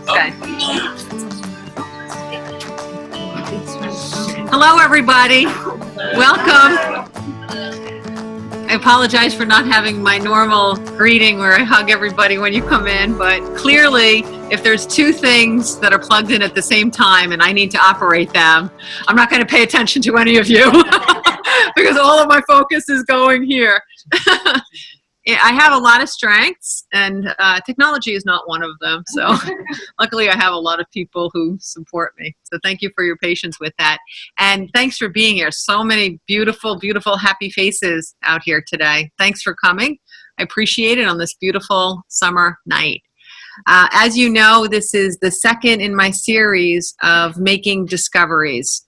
Okay. Hello, everybody. Welcome. I apologize for not having my normal greeting where I hug everybody when you come in, but clearly, if there's two things that are plugged in at the same time and I need to operate them, I'm not going to pay attention to any of you because all of my focus is going here. I have a lot of strengths, and technology is not one of them. So luckily, I have a lot of people who support me. So thank you for your patience with that. And thanks for being here. So many beautiful, beautiful, happy faces out here today. Thanks for coming. I appreciate it on this beautiful summer night. As you know, this is the second in my series of making discoveries.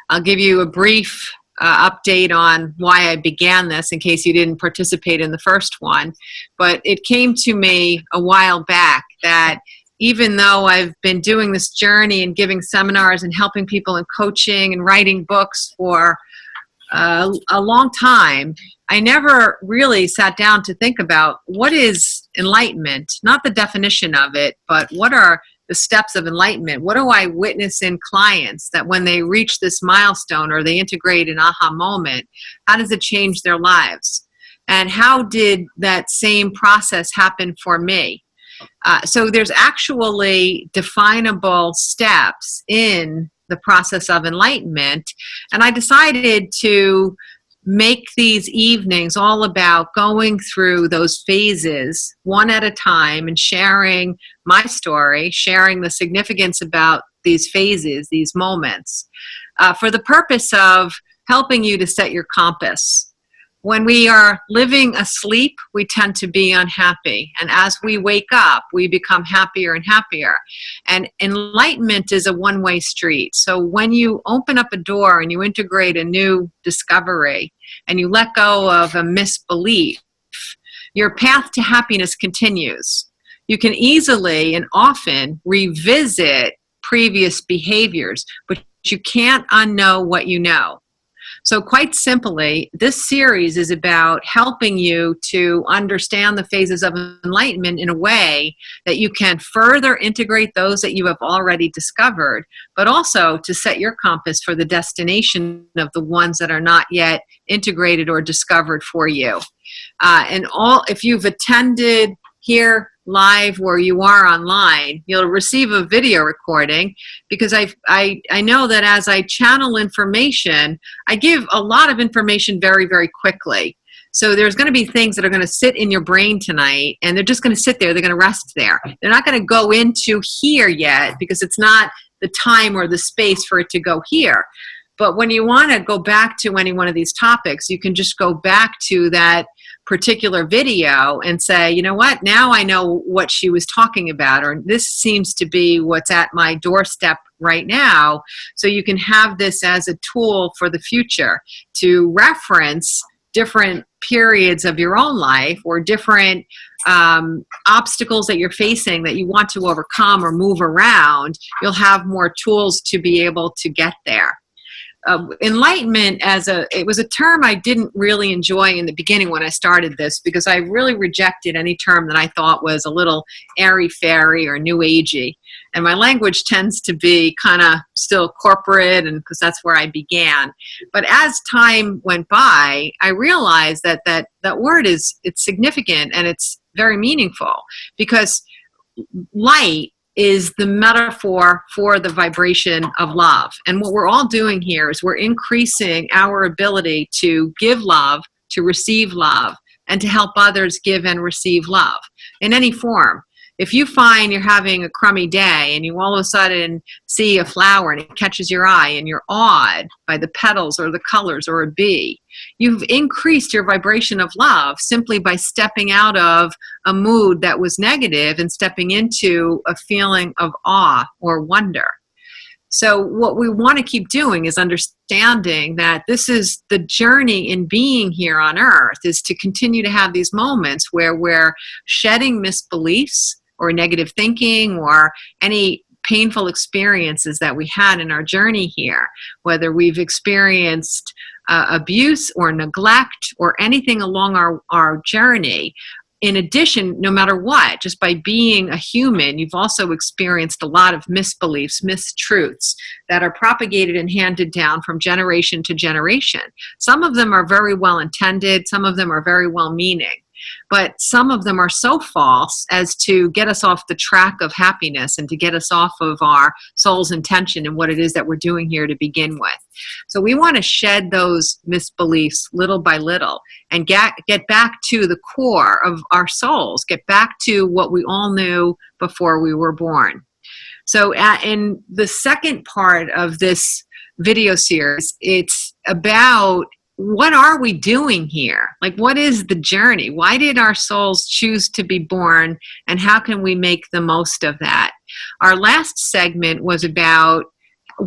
I'll give you a brief update on why I began this in case you didn't participate in the first one. But it came to me a while back that even though I've been doing this journey and giving seminars and helping people and coaching and writing books for a long time, I never really sat down to think about what is enlightenment, not the definition of it, but what are the steps of enlightenment. What do I witness in clients that when they reach this milestone or they integrate an aha moment, how does it change their lives? And how did that same process happen for me? So there's actually definable steps in the process of enlightenment. And I decided to make these evenings all about going through those phases one at a time and sharing my story, sharing the significance about these phases, these moments, for the purpose of helping you to set your compass. When we are living asleep, we tend to be unhappy. And as we wake up, we become happier and happier. And enlightenment is a one-way street. So when you open up a door and you integrate a new discovery and you let go of a misbelief, your path to happiness continues. You can easily and often revisit previous behaviors, but you can't unknow what you know. So quite simply, this series is about helping you to understand the phases of enlightenment in a way that you can further integrate those that you have already discovered, but also to set your compass for the destination of the ones that are not yet integrated or discovered for you. If you've attended here live where you are online, you'll receive a video recording because I know that as I channel information, I give a lot of information very, very quickly. So there's going to be things that are going to sit in your brain tonight, and they're just going to sit there. They're going to rest there. They're not going to go into here yet because it's not the time or the space for it to go here. But when you want to go back to any one of these topics, you can just go back to that particular video and say, you know what, now I know what she was talking about, or this seems to be what's at my doorstep right now. So you can have this as a tool for the future to reference different periods of your own life or different obstacles that you're facing that you want to overcome or move around. You'll have more tools to be able to get there. Enlightenment it was a term I didn't really enjoy in the beginning when I started this because I really rejected any term that I thought was a little airy-fairy or new agey. And my language tends to be kind of still corporate, and because that's where I began. But as time went by, I realized that word it's significant and it's very meaningful because light is the metaphor for the vibration of love. And what we're all doing here is we're increasing our ability to give love, to receive love, and to help others give and receive love in any form. If you find you're having a crummy day and you all of a sudden see a flower and it catches your eye and you're awed by the petals or the colors or a bee, you've increased your vibration of love simply by stepping out of a mood that was negative and stepping into a feeling of awe or wonder. So what we want to keep doing is understanding that this is the journey in being here on earth, is to continue to have these moments where we're shedding misbeliefs or negative thinking or any painful experiences that we had in our journey here, whether we've experienced abuse or neglect or anything along our journey. in addition, no matter what, just by being a human, you've also experienced a lot of misbeliefs, mistruths that are propagated and handed down from generation to generation. Some of them are very well intended, some of them are very well meaning, but some of them are so false as to get us off the track of happiness and to get us off of our soul's intention and what it is that we're doing here to begin with. So we want to shed those misbeliefs little by little and get back to the core of our souls, get back to what we all knew before we were born. So in the second part of this video series, it's about what are we doing here? Like, what is the journey? Why did our souls choose to be born, and how can we make the most of that? Our last segment was about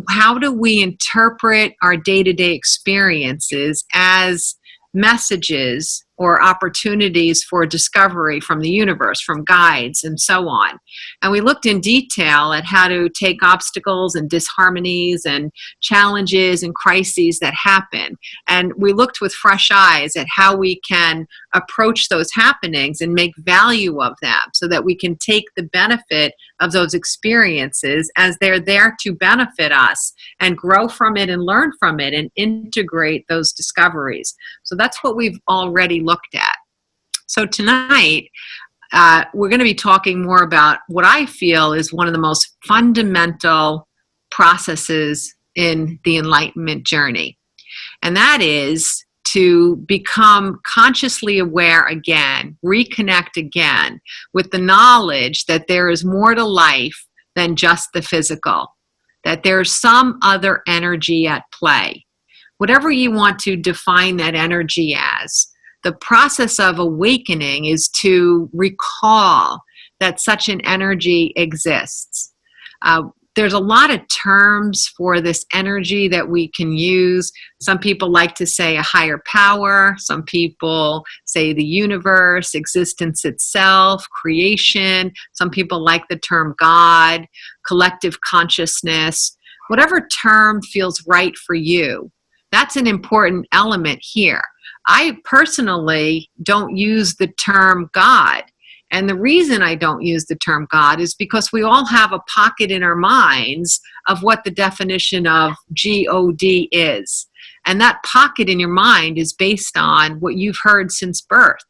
how do we interpret our day-to-day experiences as messages or opportunities for discovery from the universe, from guides, and so on. And we looked in detail at how to take obstacles and disharmonies and challenges and crises that happen. And we looked with fresh eyes at how we can approach those happenings and make value of them so that we can take the benefit of those experiences as they're there to benefit us and grow from it and learn from it and integrate those discoveries. So that's what we've already looked at. So tonight, we're going to be talking more about what I feel is one of the most fundamental processes in the enlightenment journey. And that is to become consciously aware again, reconnect again with the knowledge that there is more to life than just the physical, that there's some other energy at play. Whatever you want to define that energy as, the process of awakening is to recall that such an energy exists. There's a lot of terms for this energy that we can use. Some people like to say a higher power. Some people say the universe, existence itself, creation. Some people like the term God, collective consciousness. Whatever term feels right for you, that's an important element here. I personally don't use the term God. And the reason I don't use the term God is because we all have a pocket in our minds of what the definition of G-O-D is. And that pocket in your mind is based on what you've heard since birth.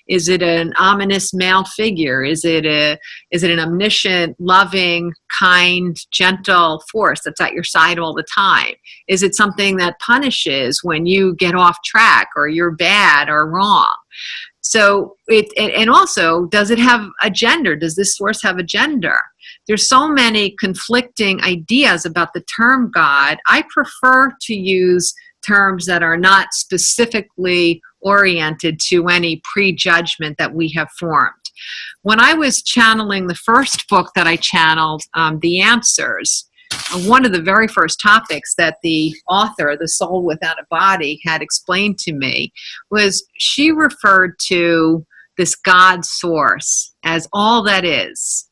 Is it an ominous male figure? Is it an omniscient, loving, kind, gentle force that's at your side all the time? Is it something that punishes when you get off track or you're bad or wrong? So and also, does it have a gender? Does this source have a gender? There's so many conflicting ideas about the term God. I prefer to use terms that are not specifically oriented to any prejudgment that we have formed. When I was channeling the first book that I channeled, The Answers, one of the very first topics that the author, The Soul Without a Body, had explained to me was she referred to this God source as all that is.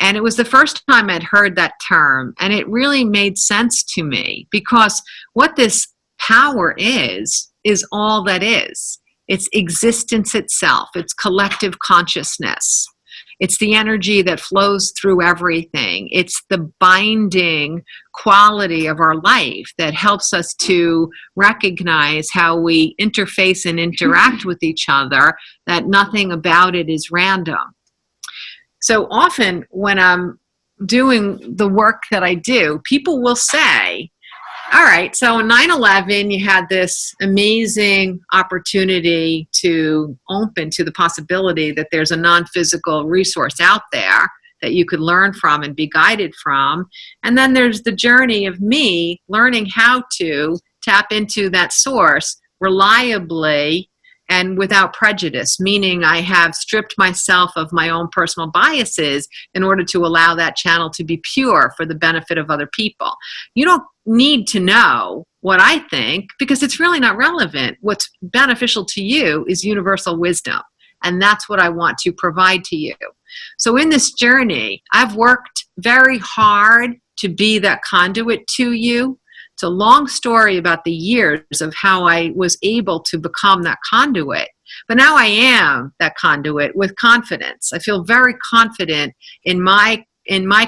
And it was the first time I'd heard that term, and it really made sense to me because what this power is all that is. It's existence itself. It's collective consciousness. It's the energy that flows through everything. It's the binding quality of our life that helps us to recognize how we interface and interact with each other, that nothing about it is random. So often when I'm doing the work that I do, people will say, all right, so on 9/11, you had this amazing opportunity to open to the possibility that there's a non-physical resource out there that you could learn from and be guided from. And then there's the journey of me learning how to tap into that source reliably and without prejudice, meaning I have stripped myself of my own personal biases in order to allow that channel to be pure for the benefit of other people. You don't need to know what I think because it's really not relevant. What's beneficial to you is universal wisdom, and that's what I want to provide to you. So in this journey, I've worked very hard to be that conduit to you, It's a long story about the years of how I was able to become that conduit. But now I am that conduit with confidence. I feel very confident in my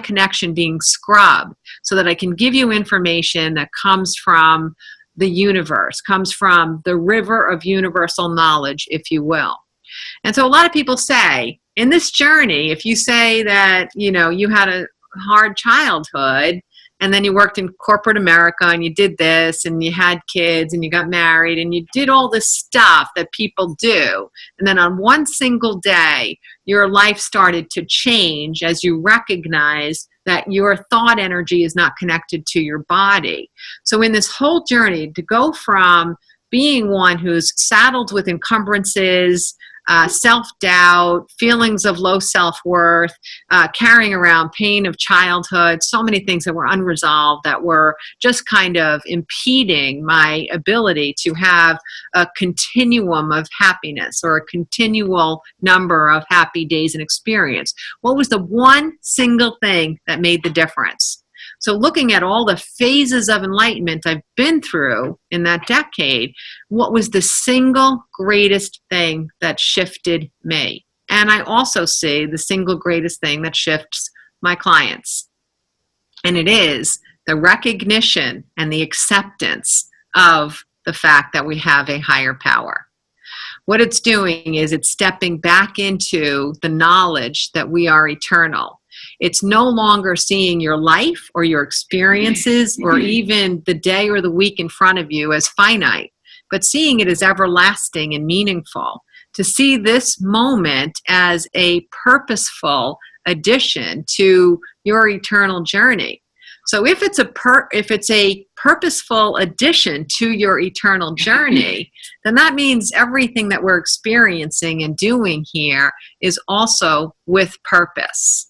connection being scrubbed so that I can give you information that comes from the universe, comes from the river of universal knowledge, if you will. And so a lot of people say, in this journey, if you say that, you had a hard childhood, and then you worked in corporate America and you did this and you had kids and you got married and you did all this stuff that people do. And then on one single day, your life started to change as you recognized that your thought energy is not connected to your body. So in this whole journey, to go from being one who's saddled with encumbrances, self-doubt, feelings of low self-worth, carrying around pain of childhood, so many things that were unresolved that were just kind of impeding my ability to have a continuum of happiness or a continual number of happy days and experience. What was the one single thing that made the difference? So looking at all the phases of enlightenment I've been through in that decade, what was the single greatest thing that shifted me? And I also see the single greatest thing that shifts my clients. And it is the recognition and the acceptance of the fact that we have a higher power. What it's doing is it's stepping back into the knowledge that we are eternal. It's no longer seeing your life or your experiences or even the day or the week in front of you as finite, but seeing it as everlasting and meaningful. To see this moment as a purposeful addition to your eternal journey. So if it's a purposeful addition to your eternal journey, then that means everything that we're experiencing and doing here is also with purpose.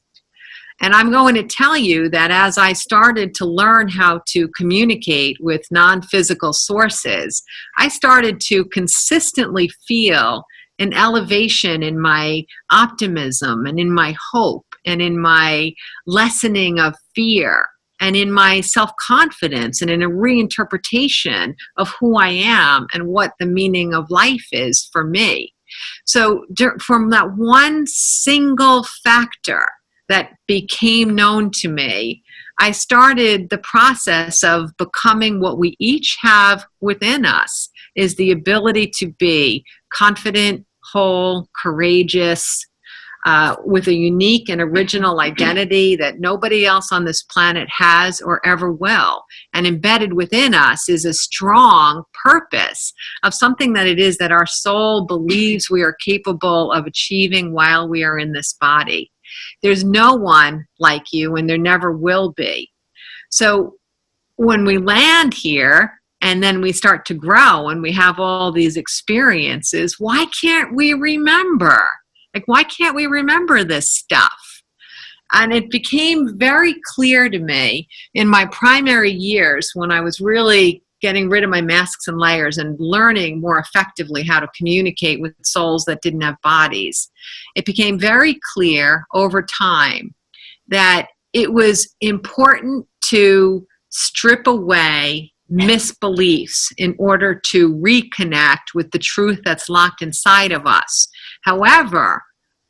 And I'm going to tell you that as I started to learn how to communicate with non-physical sources, I started to consistently feel an elevation in my optimism and in my hope and in my lessening of fear and in my self-confidence and in a reinterpretation of who I am and what the meaning of life is for me. So from that one single factor that became known to me, I started the process of becoming what we each have within us, is the ability to be confident, whole, courageous, with a unique and original identity that nobody else on this planet has or ever will. And embedded within us is a strong purpose of something that it is that our soul believes we are capable of achieving while we are in this body. There's no one like you, and there never will be. So when we land here and then we start to grow and we have all these experiences, why can't we remember? Like, why can't we remember this stuff? And it became very clear to me in my primary years when I was really getting rid of my masks and layers and learning more effectively how to communicate with souls that didn't have bodies. It became very clear over time that it was important to strip away misbeliefs in order to reconnect with the truth that's locked inside of us. However,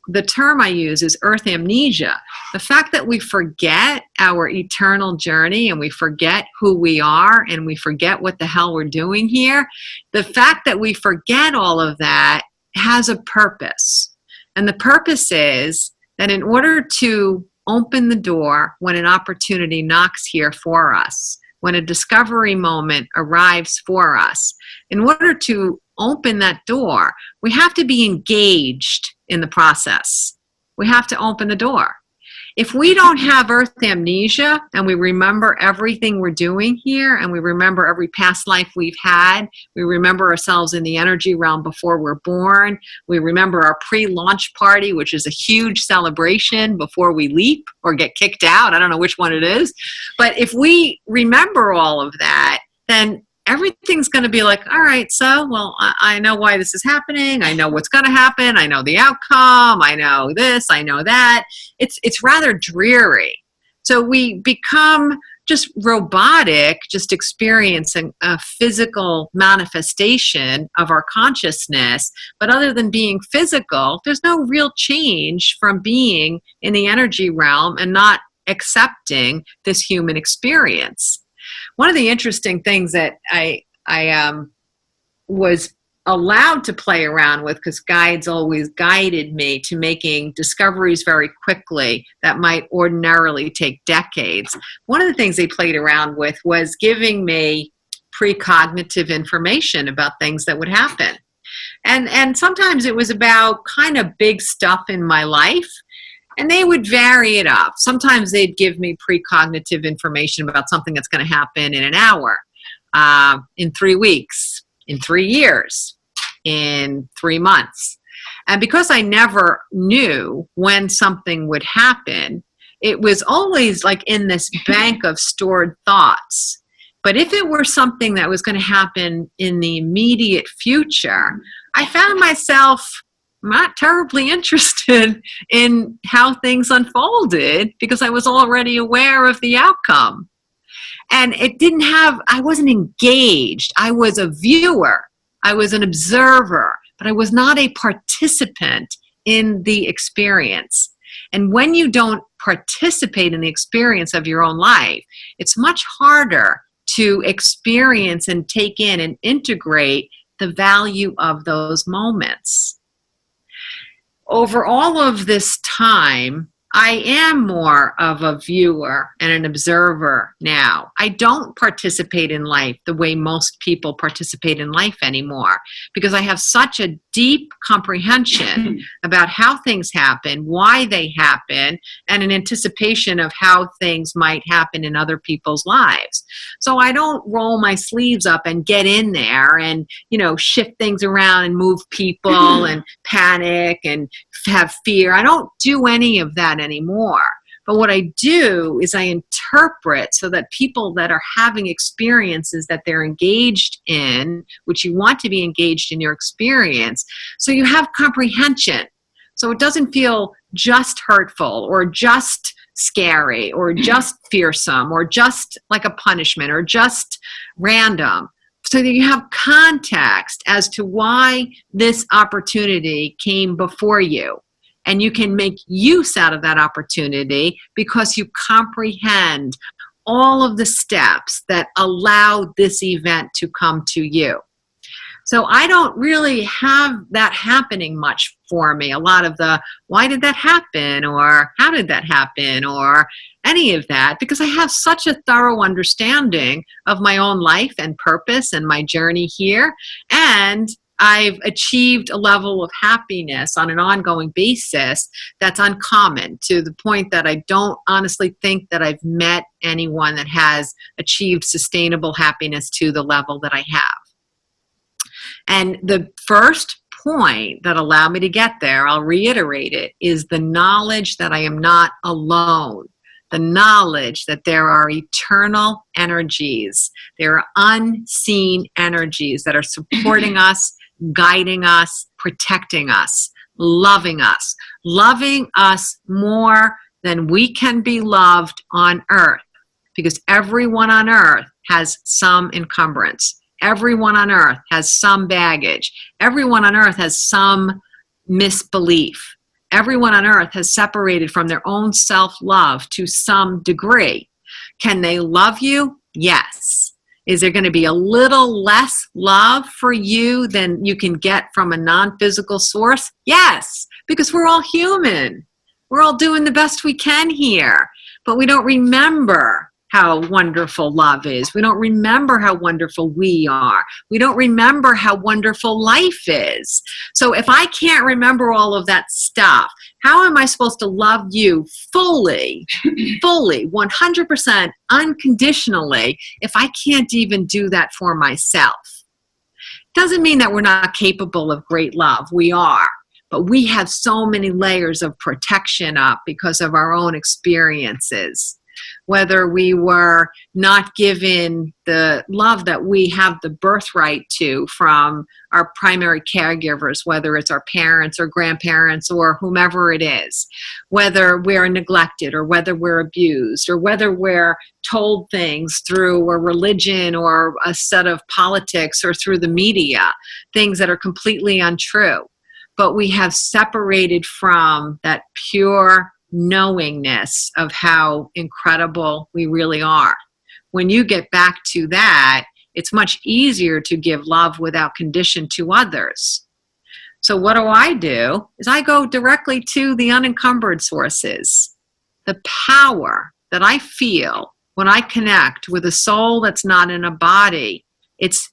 the term I use is earth amnesia. The fact that we forget our eternal journey and we forget who we are and we forget what the hell we're doing here, the fact that we forget all of that has a purpose. And the purpose is that in order to open the door when an opportunity knocks here for us, when a discovery moment arrives for us, in order to open that door, we have to be engaged in the process. We have to open the door. If we don't have earth amnesia and we remember everything we're doing here and we remember every past life we've had, we remember ourselves in the energy realm before we're born, we remember our pre-launch party, which is a huge celebration before we leap or get kicked out. I don't know which one it is. But if we remember all of that, then everything's going to be like, all right, so, well, I know why this is happening. I know what's going to happen. I know the outcome. I know this. I know that. It's rather dreary. So we become just robotic, just experiencing a physical manifestation of our consciousness. But other than being physical, there's no real change from being in the energy realm and not accepting this human experience. One of the interesting things that I was allowed to play around with, because guides always guided me to making discoveries very quickly that might ordinarily take decades. One of the things they played around with was giving me precognitive information about things that would happen. And sometimes it was about kind of big stuff in my life, and they would vary it up. Sometimes they'd give me precognitive information about something that's going to happen in an hour, in 3 weeks, in 3 years, in 3 months. And because I never knew when something would happen, it was always like in this bank of stored thoughts. But if it were something that was going to happen in the immediate future, I found myself not terribly interested in how things unfolded because I was already aware of the outcome. And I wasn't engaged. I was a viewer. I was an observer, but I was not a participant in the experience. And when you don't participate in the experience of your own life, it's much harder to experience and take in and integrate the value of those moments. Over all of this time, I am more of a viewer and an observer now. I don't participate in life the way most people participate in life anymore because I have such a deep comprehension about how things happen, why they happen, and an anticipation of how things might happen in other people's lives. So I don't roll my sleeves up and get in there and, shift things around and move people and panic and have fear. I don't do any of that anymore. But what I do is I interpret so that people that are having experiences that they're engaged in, which you want to be engaged in your experience, so you have comprehension. So it doesn't feel just hurtful or just scary or just fearsome or just like a punishment or just random. So that you have context as to why this opportunity came before you. And you can make use out of that opportunity because you comprehend all of the steps that allow this event to come to you. So I don't really have that happening much for me. A lot of the, why did that happen? Or how did that happen? Or any of that, because I have such a thorough understanding of my own life and purpose and my journey here. And I've achieved a level of happiness on an ongoing basis that's uncommon, to the point that I don't honestly think that I've met anyone that has achieved sustainable happiness to the level that I have. And the first point that allowed me to get there, I'll reiterate it, is the knowledge that I am not alone. The knowledge that there are eternal energies. There are unseen energies that are supporting us, guiding us, protecting us loving us more than we can be loved on earth, because everyone on earth has some encumbrance. Everyone on earth has some baggage. Everyone on earth has some misbelief. Everyone on earth has separated from their own self-love to some degree. Can they love you? Yes. Is there going to be a little less love for you than you can get from a non-physical source? Yes, because we're all human. We're all doing the best we can here, but we don't remember how wonderful love is. We don't remember how wonderful we are. We don't remember how wonderful life is. So if I can't remember all of that stuff, how am I supposed to love you fully, 100% unconditionally, if I can't even do that for myself? Doesn't mean that we're not capable of great love. We are. But we have so many layers of protection up because of our own experiences. whether we were not given the love that we have the birthright to from our primary caregivers, whether it's our parents or grandparents or whomever it is, whether we're neglected or whether we're abused or whether we're told things through a religion or a set of politics or through the media, things that are completely untrue. But we have separated from that pure knowingness of how incredible we really are. When you get back to that, it's much easier to give love without condition to others. So what do? Is I go directly to the unencumbered sources. The power that I feel when I connect with a soul that's not in a body, it's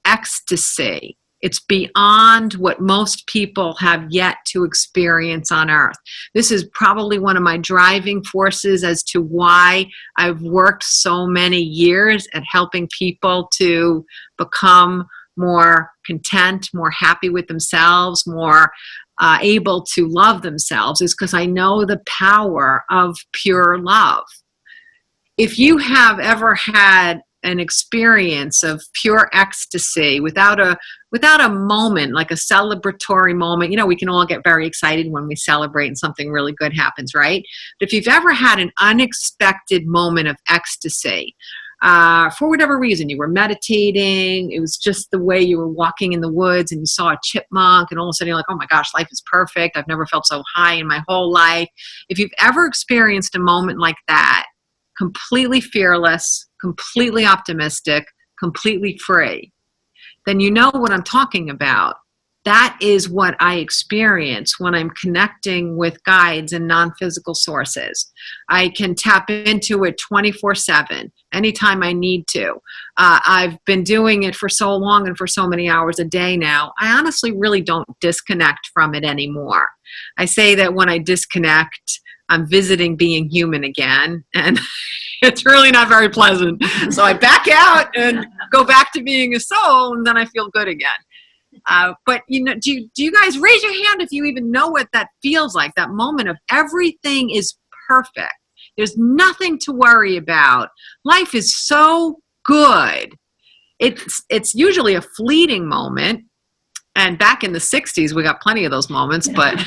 ecstasy. It's beyond what most people have yet to experience on earth. This is probably one of my driving forces as to why I've worked so many years at helping people to become more content, more happy with themselves, more able to love themselves, is because I know the power of pure love. If you have ever had an experience of pure ecstasy without a moment, like a celebratory moment. You know, we can all get very excited when we celebrate and something really good happens, right? But if you've ever had an unexpected moment of ecstasy, for whatever reason, you were meditating, it was just the way you were walking in the woods and you saw a chipmunk and all of a sudden you're like, oh my gosh, life is perfect. I've never felt so high in my whole life. If you've ever experienced a moment like that, completely fearless, completely optimistic, completely free, then you know what I'm talking about. That is what I experience when I'm connecting with guides and non-physical sources. I can tap into it 24/7, anytime I need to. I've been doing it for so long and for so many hours a day now, I honestly really don't disconnect from it anymore. I say that when I disconnect, I'm visiting being human again, and it's really not very pleasant. So I back out and go back to being a soul, and then I feel good again. But you know, do you guys raise your hand if you even know what that feels like? That moment of everything is perfect. There's nothing to worry about. Life is so good. It's usually a fleeting moment. And back in the 60s, we got plenty of those moments, but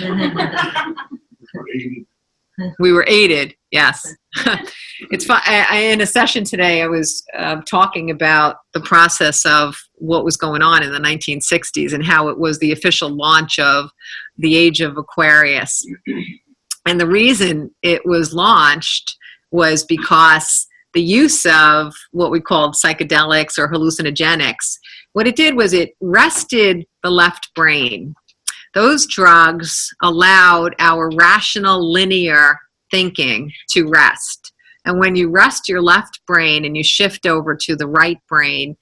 we were aided, yes. It's fun. In a session today, I was talking about the process of what was going on in the 1960s and how it was the official launch of the age of Aquarius. And the reason it was launched was because the use of what we called psychedelics or hallucinogenics, what it did was it rested the left brain. Those drugs allowed our rational, linear thinking to rest. And when you rest your left brain and you shift over to the right brain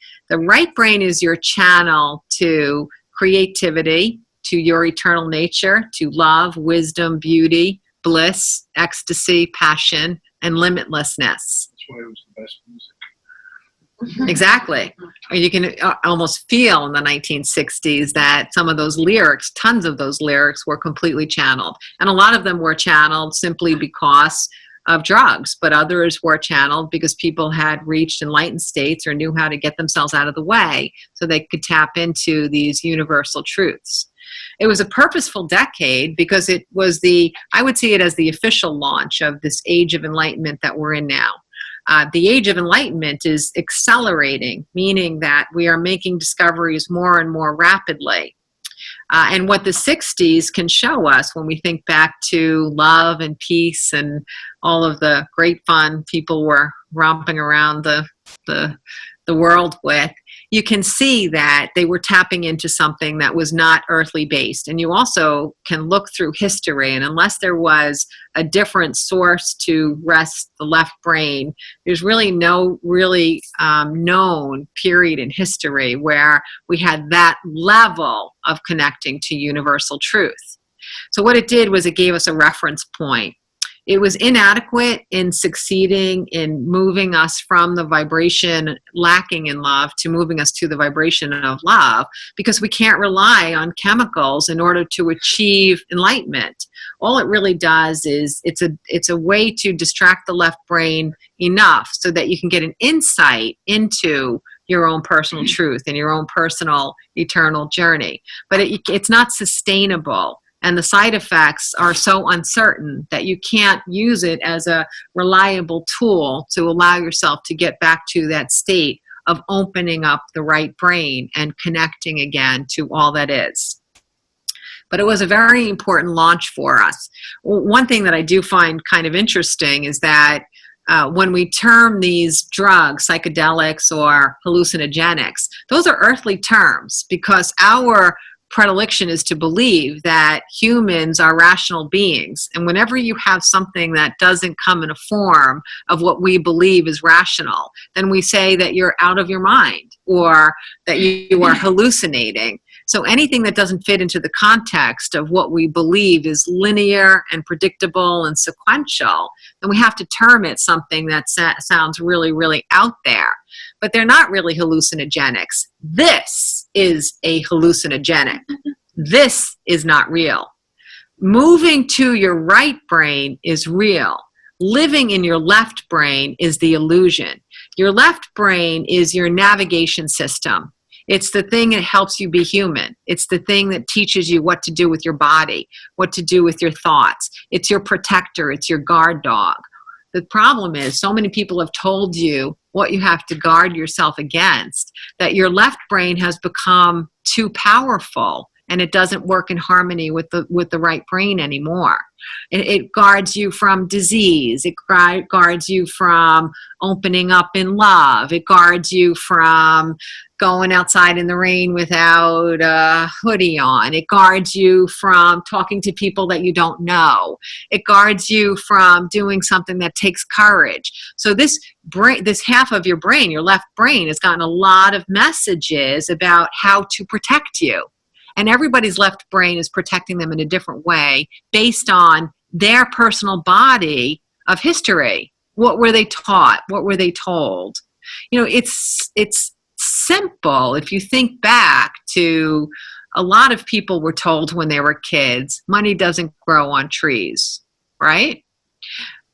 is your channel to creativity, to your eternal nature, to love, wisdom, beauty, bliss, ecstasy, passion, and limitlessness. That's why it was the best music. Exactly. You can almost feel in the 1960s that some of those lyrics, tons of those lyrics, were completely channeled. And a lot of them were channeled simply because of drugs, but others were channeled because people had reached enlightened states or knew how to get themselves out of the way so they could tap into these universal truths. It was a purposeful decade because it was I would see it as the official launch of this age of enlightenment that we're in now. The age of enlightenment is accelerating, meaning that we are making discoveries more and more rapidly. And what the 60s can show us when we think back to love and peace and all of the great fun people were romping around the world with, you can see that they were tapping into something that was not earthly based. And you also can look through history, and unless there was a different source to rest the left brain, there's really no known period in history where we had that level of connecting to universal truth. So what it did was it gave us a reference point. it was inadequate in succeeding in moving us from the vibration lacking in love to moving us to the vibration of love, because we can't rely on chemicals in order to achieve enlightenment. All it really does is it's a way to distract the left brain enough so that you can get an insight into your own personal truth and your own personal eternal journey. But it's not sustainable. And the side effects are so uncertain that you can't use it as a reliable tool to allow yourself to get back to that state of opening up the right brain and connecting again to all that is. But it was a very important launch for us. One thing that I do find kind of interesting is that when we term these drugs, psychedelics or hallucinogenics, those are earthly terms, because our predilection is to believe that humans are rational beings. And whenever you have something that doesn't come in a form of what we believe is rational, then we say that you're out of your mind or that you are hallucinating. So anything that doesn't fit into the context of what we believe is linear and predictable and sequential, then we have to term it something that sounds really, really out there. But they're not really hallucinogenics. This is a hallucinogenic. This is not real. Moving to your right brain is real. Living in your left brain is the illusion. Your left brain is your navigation system. It's the thing that helps you be human. It's the thing that teaches you what to do with your body, what to do with your thoughts. It's your protector. It's your guard dog. The problem is so many people have told you what you have to guard yourself against, that your left brain has become too powerful and it doesn't work in harmony with the right brain anymore. It guards you from disease. It guards you from opening up in love. It guards you from going outside in the rain without a hoodie on. It guards you from talking to people that you don't know. It guards you from doing something that takes courage. So this half of your brain, your left brain, has gotten a lot of messages about how to protect you. And everybody's left brain is protecting them in a different way based on their personal body of history. What were they taught? What were they told? You know, it's simple. If you think back to a lot of people were told when they were kids, money doesn't grow on trees, right?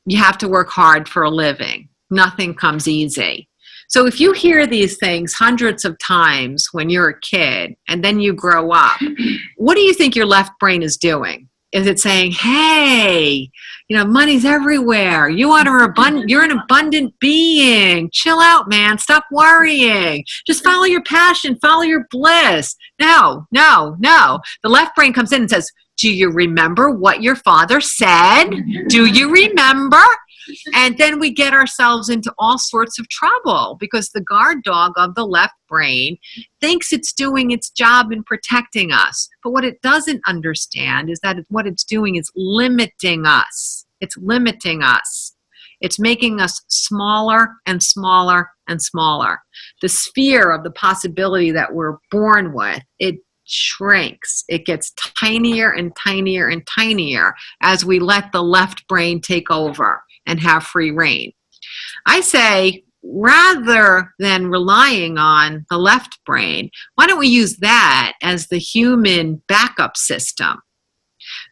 You have to work hard for a living. Nothing comes easy. So if you hear these things hundreds of times when you're a kid and then you grow up, what do you think your left brain is doing? Is it saying, hey, money's everywhere. You're an abundant being. Chill out, man. Stop worrying. Just follow your passion. Follow your bliss. No. The left brain comes in and says, do you remember what your father said? Do you remember? And then we get ourselves into all sorts of trouble because the guard dog of the left brain thinks it's doing its job in protecting us. But what it doesn't understand is that what it's doing is limiting us. It's limiting us. It's making us smaller and smaller and smaller. The sphere of the possibility that we're born with, it shrinks. It gets tinier and tinier and tinier as we let the left brain take over and have free reign. I say, rather than relying on the left brain, why don't we use that as the human backup system?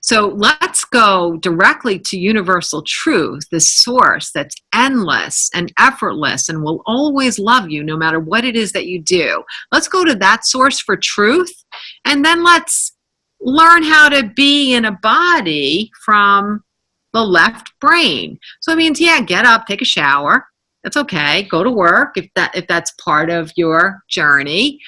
So let's go directly to universal truth, the source that's endless and effortless and will always love you no matter what it is that you do. Let's go to that source for truth, and then let's learn how to be in a body from the left brain. So it means, get up, take a shower. That's okay. Go to work if that's part of your journey.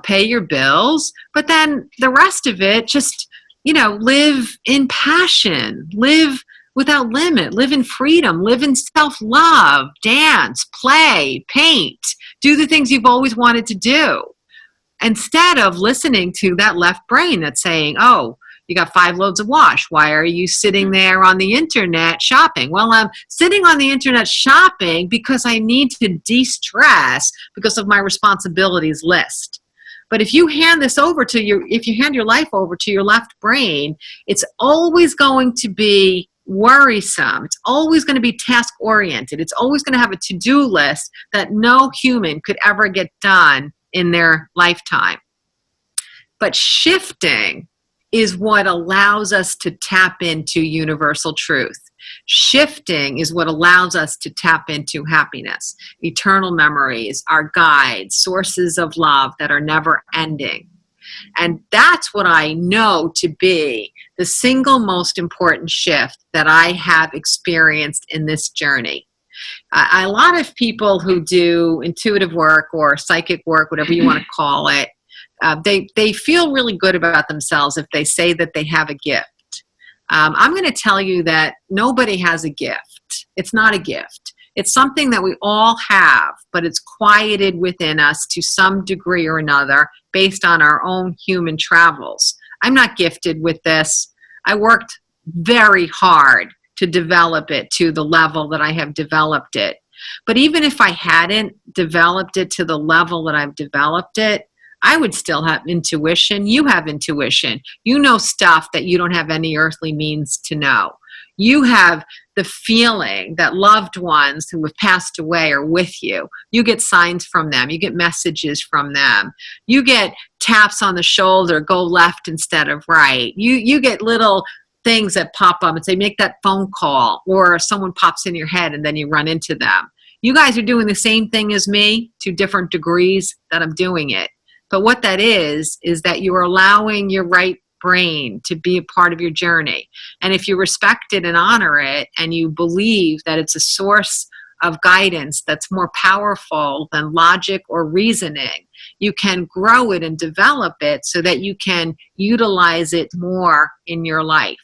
Pay your bills. But then the rest of it, just live in passion, live without limit, live in freedom, live in self-love, dance, play, paint, do the things you've always wanted to do. Instead of listening to that left brain that's saying, oh, you got 5 loads of wash. Why are you sitting there on the internet shopping? Well, I'm sitting on the internet shopping because I need to de-stress because of my responsibilities list. But if you hand your life over to your left brain, it's always going to be worrisome. It's always going to be task-oriented. It's always going to have a to-do list that no human could ever get done in their lifetime. But shifting is what allows us to tap into universal truth. Shifting is what allows us to tap into happiness, eternal memories, our guides, sources of love that are never ending. And that's what I know to be the single most important shift that I have experienced in this journey. A lot of people who do intuitive work or psychic work, whatever you want to call it, they feel really good about themselves if they say that they have a gift. I'm going to tell you that nobody has a gift. It's not a gift. It's something that we all have, but it's quieted within us to some degree or another based on our own human travels. I'm not gifted with this. I worked very hard to develop it to the level that I have developed it. But even if I hadn't developed it to the level that I've developed it, I would still have intuition. You have intuition. You know stuff that you don't have any earthly means to know. You have the feeling that loved ones who have passed away are with you. You get signs from them. You get messages from them. You get taps on the shoulder, go left instead of right. You get little things that pop up and say, make that phone call, or someone pops in your head and then you run into them. You guys are doing the same thing as me to different degrees that I'm doing it. But what that is that you are allowing your right brain to be a part of your journey. And if you respect it and honor it, and you believe that it's a source of guidance that's more powerful than logic or reasoning, you can grow it and develop it so that you can utilize it more in your life.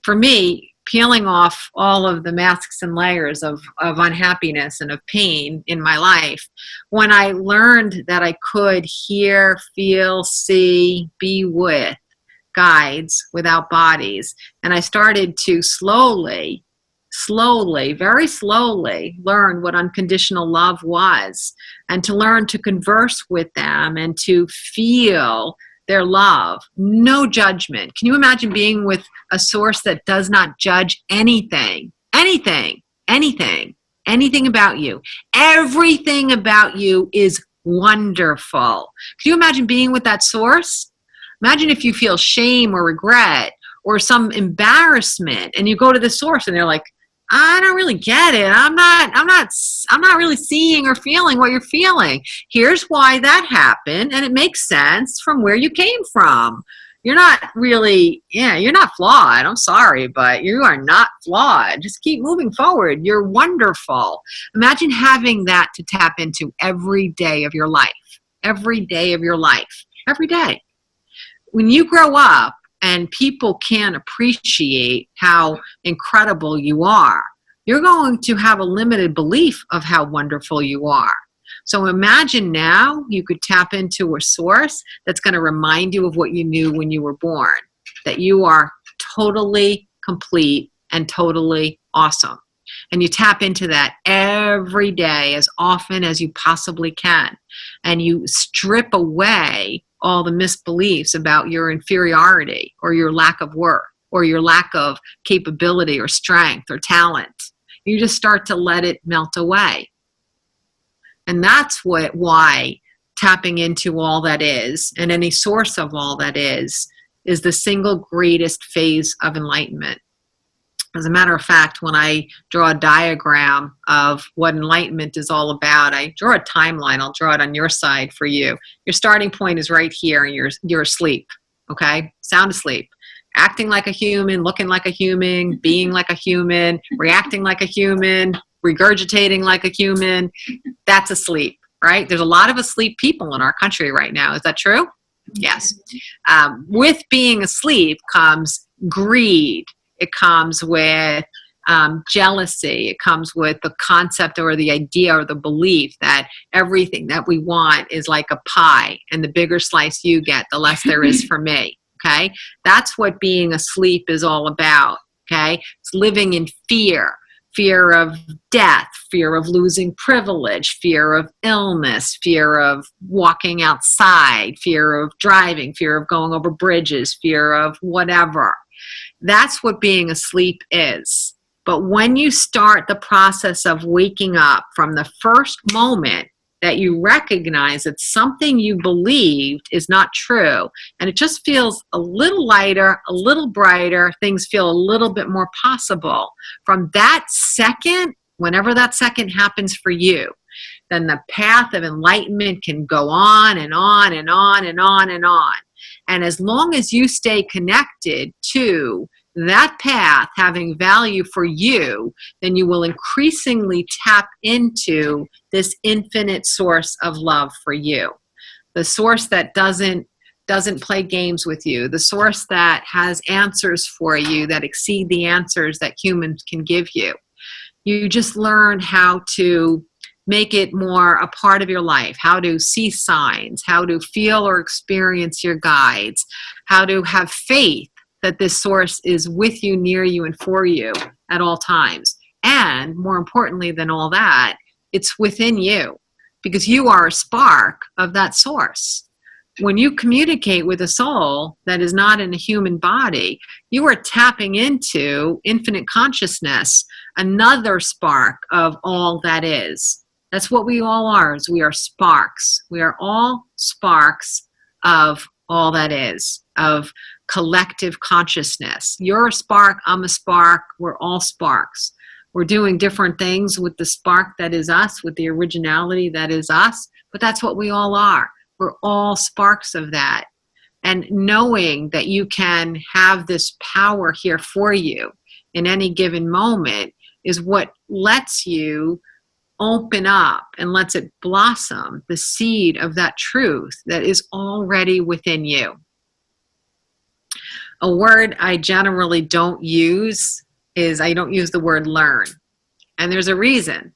For me, peeling off all of the masks and layers of unhappiness and of pain in my life, when I learned that I could hear, feel, see, be with guides without bodies, and I started to slowly, very slowly learn what unconditional love was, and to learn to converse with them and to feel their love, no judgment. Can you imagine being with a source that does not judge anything about you? Everything about you is wonderful. Can you imagine being with that source? Imagine if you feel shame or regret or some embarrassment and you go to the source and they're like, I don't really get it. I'm not really seeing or feeling what you're feeling. Here's why that happened, and it makes sense from where you came from. You're not really, you're not flawed. I'm sorry, but you are not flawed. Just keep moving forward. You're wonderful. Imagine having that to tap into every day of your life. Every day of your life. Every day. When you grow up, and people can appreciate how incredible you are, you're going to have a limited belief of how wonderful you are. So imagine now you could tap into a source that's going to remind you of what you knew when you were born, that you are totally complete and totally awesome. And you tap into that every day as often as you possibly can. And you strip away all the misbeliefs about your inferiority or your lack of worth or your lack of capability or strength or talent. You just start to let it melt away. And that's why tapping into all that is, and any source of all that is the single greatest phase of enlightenment. As a matter of fact, when I draw a diagram of what enlightenment is all about, I draw a timeline. I'll draw it on your side for you. Your starting point is right here, and you're asleep, okay? Sound asleep. Acting like a human, looking like a human, being like a human, reacting like a human, regurgitating like a human. That's asleep, right? There's a lot of asleep people in our country right now. Is that true? Yes. With being asleep comes greed. It comes with jealousy. It comes with the concept or the idea or the belief that everything that we want is like a pie, and the bigger slice you get, the less there is for me, okay? That's what being asleep is all about, okay? It's living in fear. Fear of death, fear of losing privilege, fear of illness, fear of walking outside, fear of driving, fear of going over bridges, fear of whatever. That's what being asleep is. But when you start the process of waking up from the first moment that you recognize that something you believed is not true, and it just feels a little lighter, a little brighter, things feel a little bit more possible. From that second, whenever that second happens for you, then the path of enlightenment can go on and on and on and on and on. And as long as you stay connected to that path having value for you, then you will increasingly tap into this infinite source of love for you. The source that doesn't play games with you, the source that has answers for you that exceed the answers that humans can give you. You just learn how to make it more a part of your life, how to see signs, how to feel or experience your guides, how to have faith that this source is with you, near you, and for you at all times. And more importantly than all that, it's within you, because you are a spark of that source. When you communicate with a soul that is not in a human body, you are tapping into infinite consciousness, another spark of all that is. That's what we all are, is we are sparks. We are all sparks of all that is, of collective consciousness. You're a spark, I'm a spark, we're all sparks. We're doing different things with the spark that is us, with the originality that is us, but that's what we all are. We're all sparks of that. And knowing that you can have this power here for you in any given moment is what lets you open up and lets it blossom the seed of that truth that is already within you. A word I generally don't use is I don't use the word learn. And there's a reason.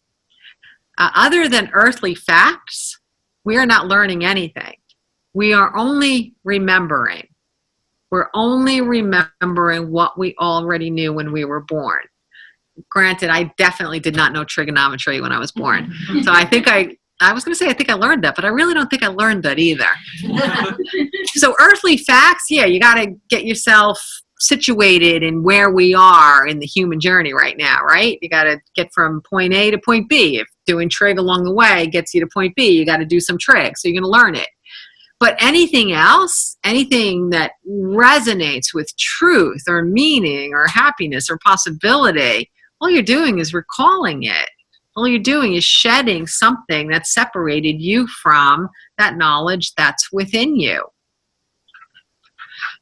Other than earthly facts, we are not learning anything. We are only remembering. We're only remembering what we already knew when we were born. Granted, I definitely did not know trigonometry when I was born. So I think I was going to say I think I learned that, but I really don't think I learned that either. So earthly facts, yeah, you got to get yourself situated in where we are in the human journey right now, right? You got to get from point A to point B. If doing trig along the way gets you to point B, you got to do some trig, so you're going to learn it. But anything else, anything that resonates with truth or meaning or happiness or possibility, all you're doing is recalling it. All you're doing is shedding something that separated you from that knowledge that's within you.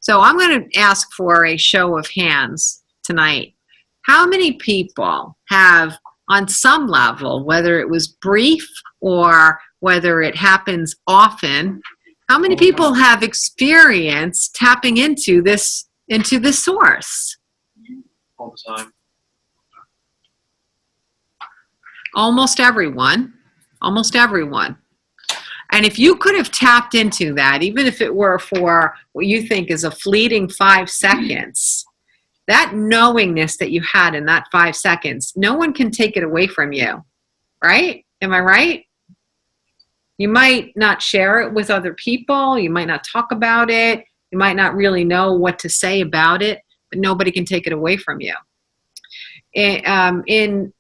So I'm going to ask for a show of hands tonight. How many people have, on some level, whether it was brief or whether it happens often, how many people have experienced tapping into this source? All the time. Almost everyone. Almost everyone. And if you could have tapped into that, even if it were for what you think is a fleeting 5 seconds, that knowingness that you had in that 5 seconds, no one can take it away from you, right? Am I right? You might not share it with other people. You might not talk about it. You might not really know what to say about it, but nobody can take it away from you. In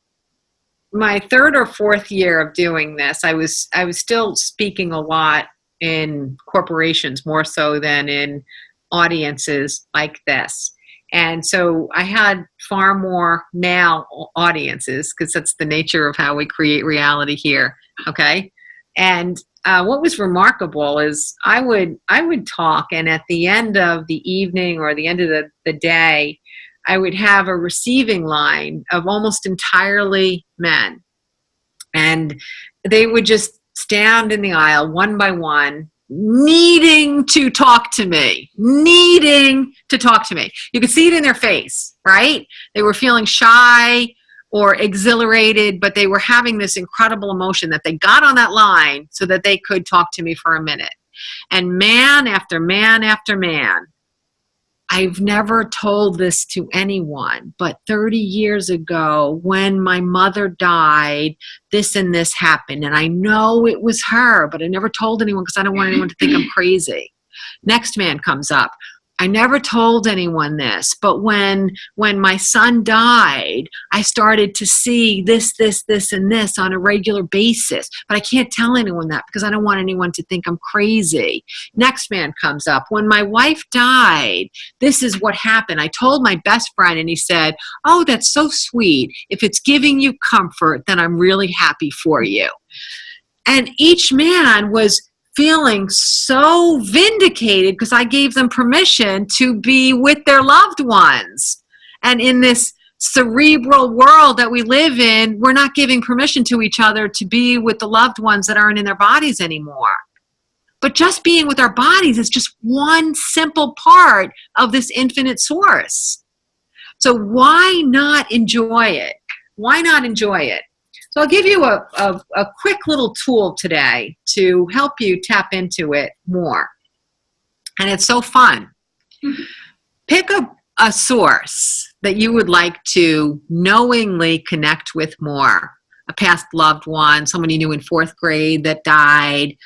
my 3rd or 4th year of doing this, I was still speaking a lot in corporations, more so than in audiences like this. And so I had far more male audiences, because that's the nature of how we create reality here, okay? And what was remarkable is I would talk, and at the end of the evening or the end of the day, I would have a receiving line of almost entirely men. And they would just stand in the aisle one by one, needing to talk to me. You could see it in their face, right? They were feeling shy or exhilarated, but they were having this incredible emotion that they got on that line so that they could talk to me for a minute. And man after man after man, I've never told this to anyone, but 30 years ago when my mother died, this and this happened. And I know it was her, but I never told anyone because I don't want anyone to think I'm crazy. Next man comes up. I never told anyone this, but when my son died, I started to see this, and this on a regular basis. But I can't tell anyone that because I don't want anyone to think I'm crazy. Next man comes up. When my wife died, this is what happened. I told my best friend, and he said, "Oh, that's so sweet. If it's giving you comfort, then I'm really happy for you." And each man was feeling so vindicated because I gave them permission to be with their loved ones. And in this cerebral world that we live in, we're not giving permission to each other to be with the loved ones that aren't in their bodies anymore. But just being with our bodies is just one simple part of this infinite source. So why not enjoy it? Why not enjoy it? So I'll give you a quick little tool today to help you tap into it more. And it's so fun. Pick a source that you would like to knowingly connect with more. A past loved one, someone you knew in 4th grade that died,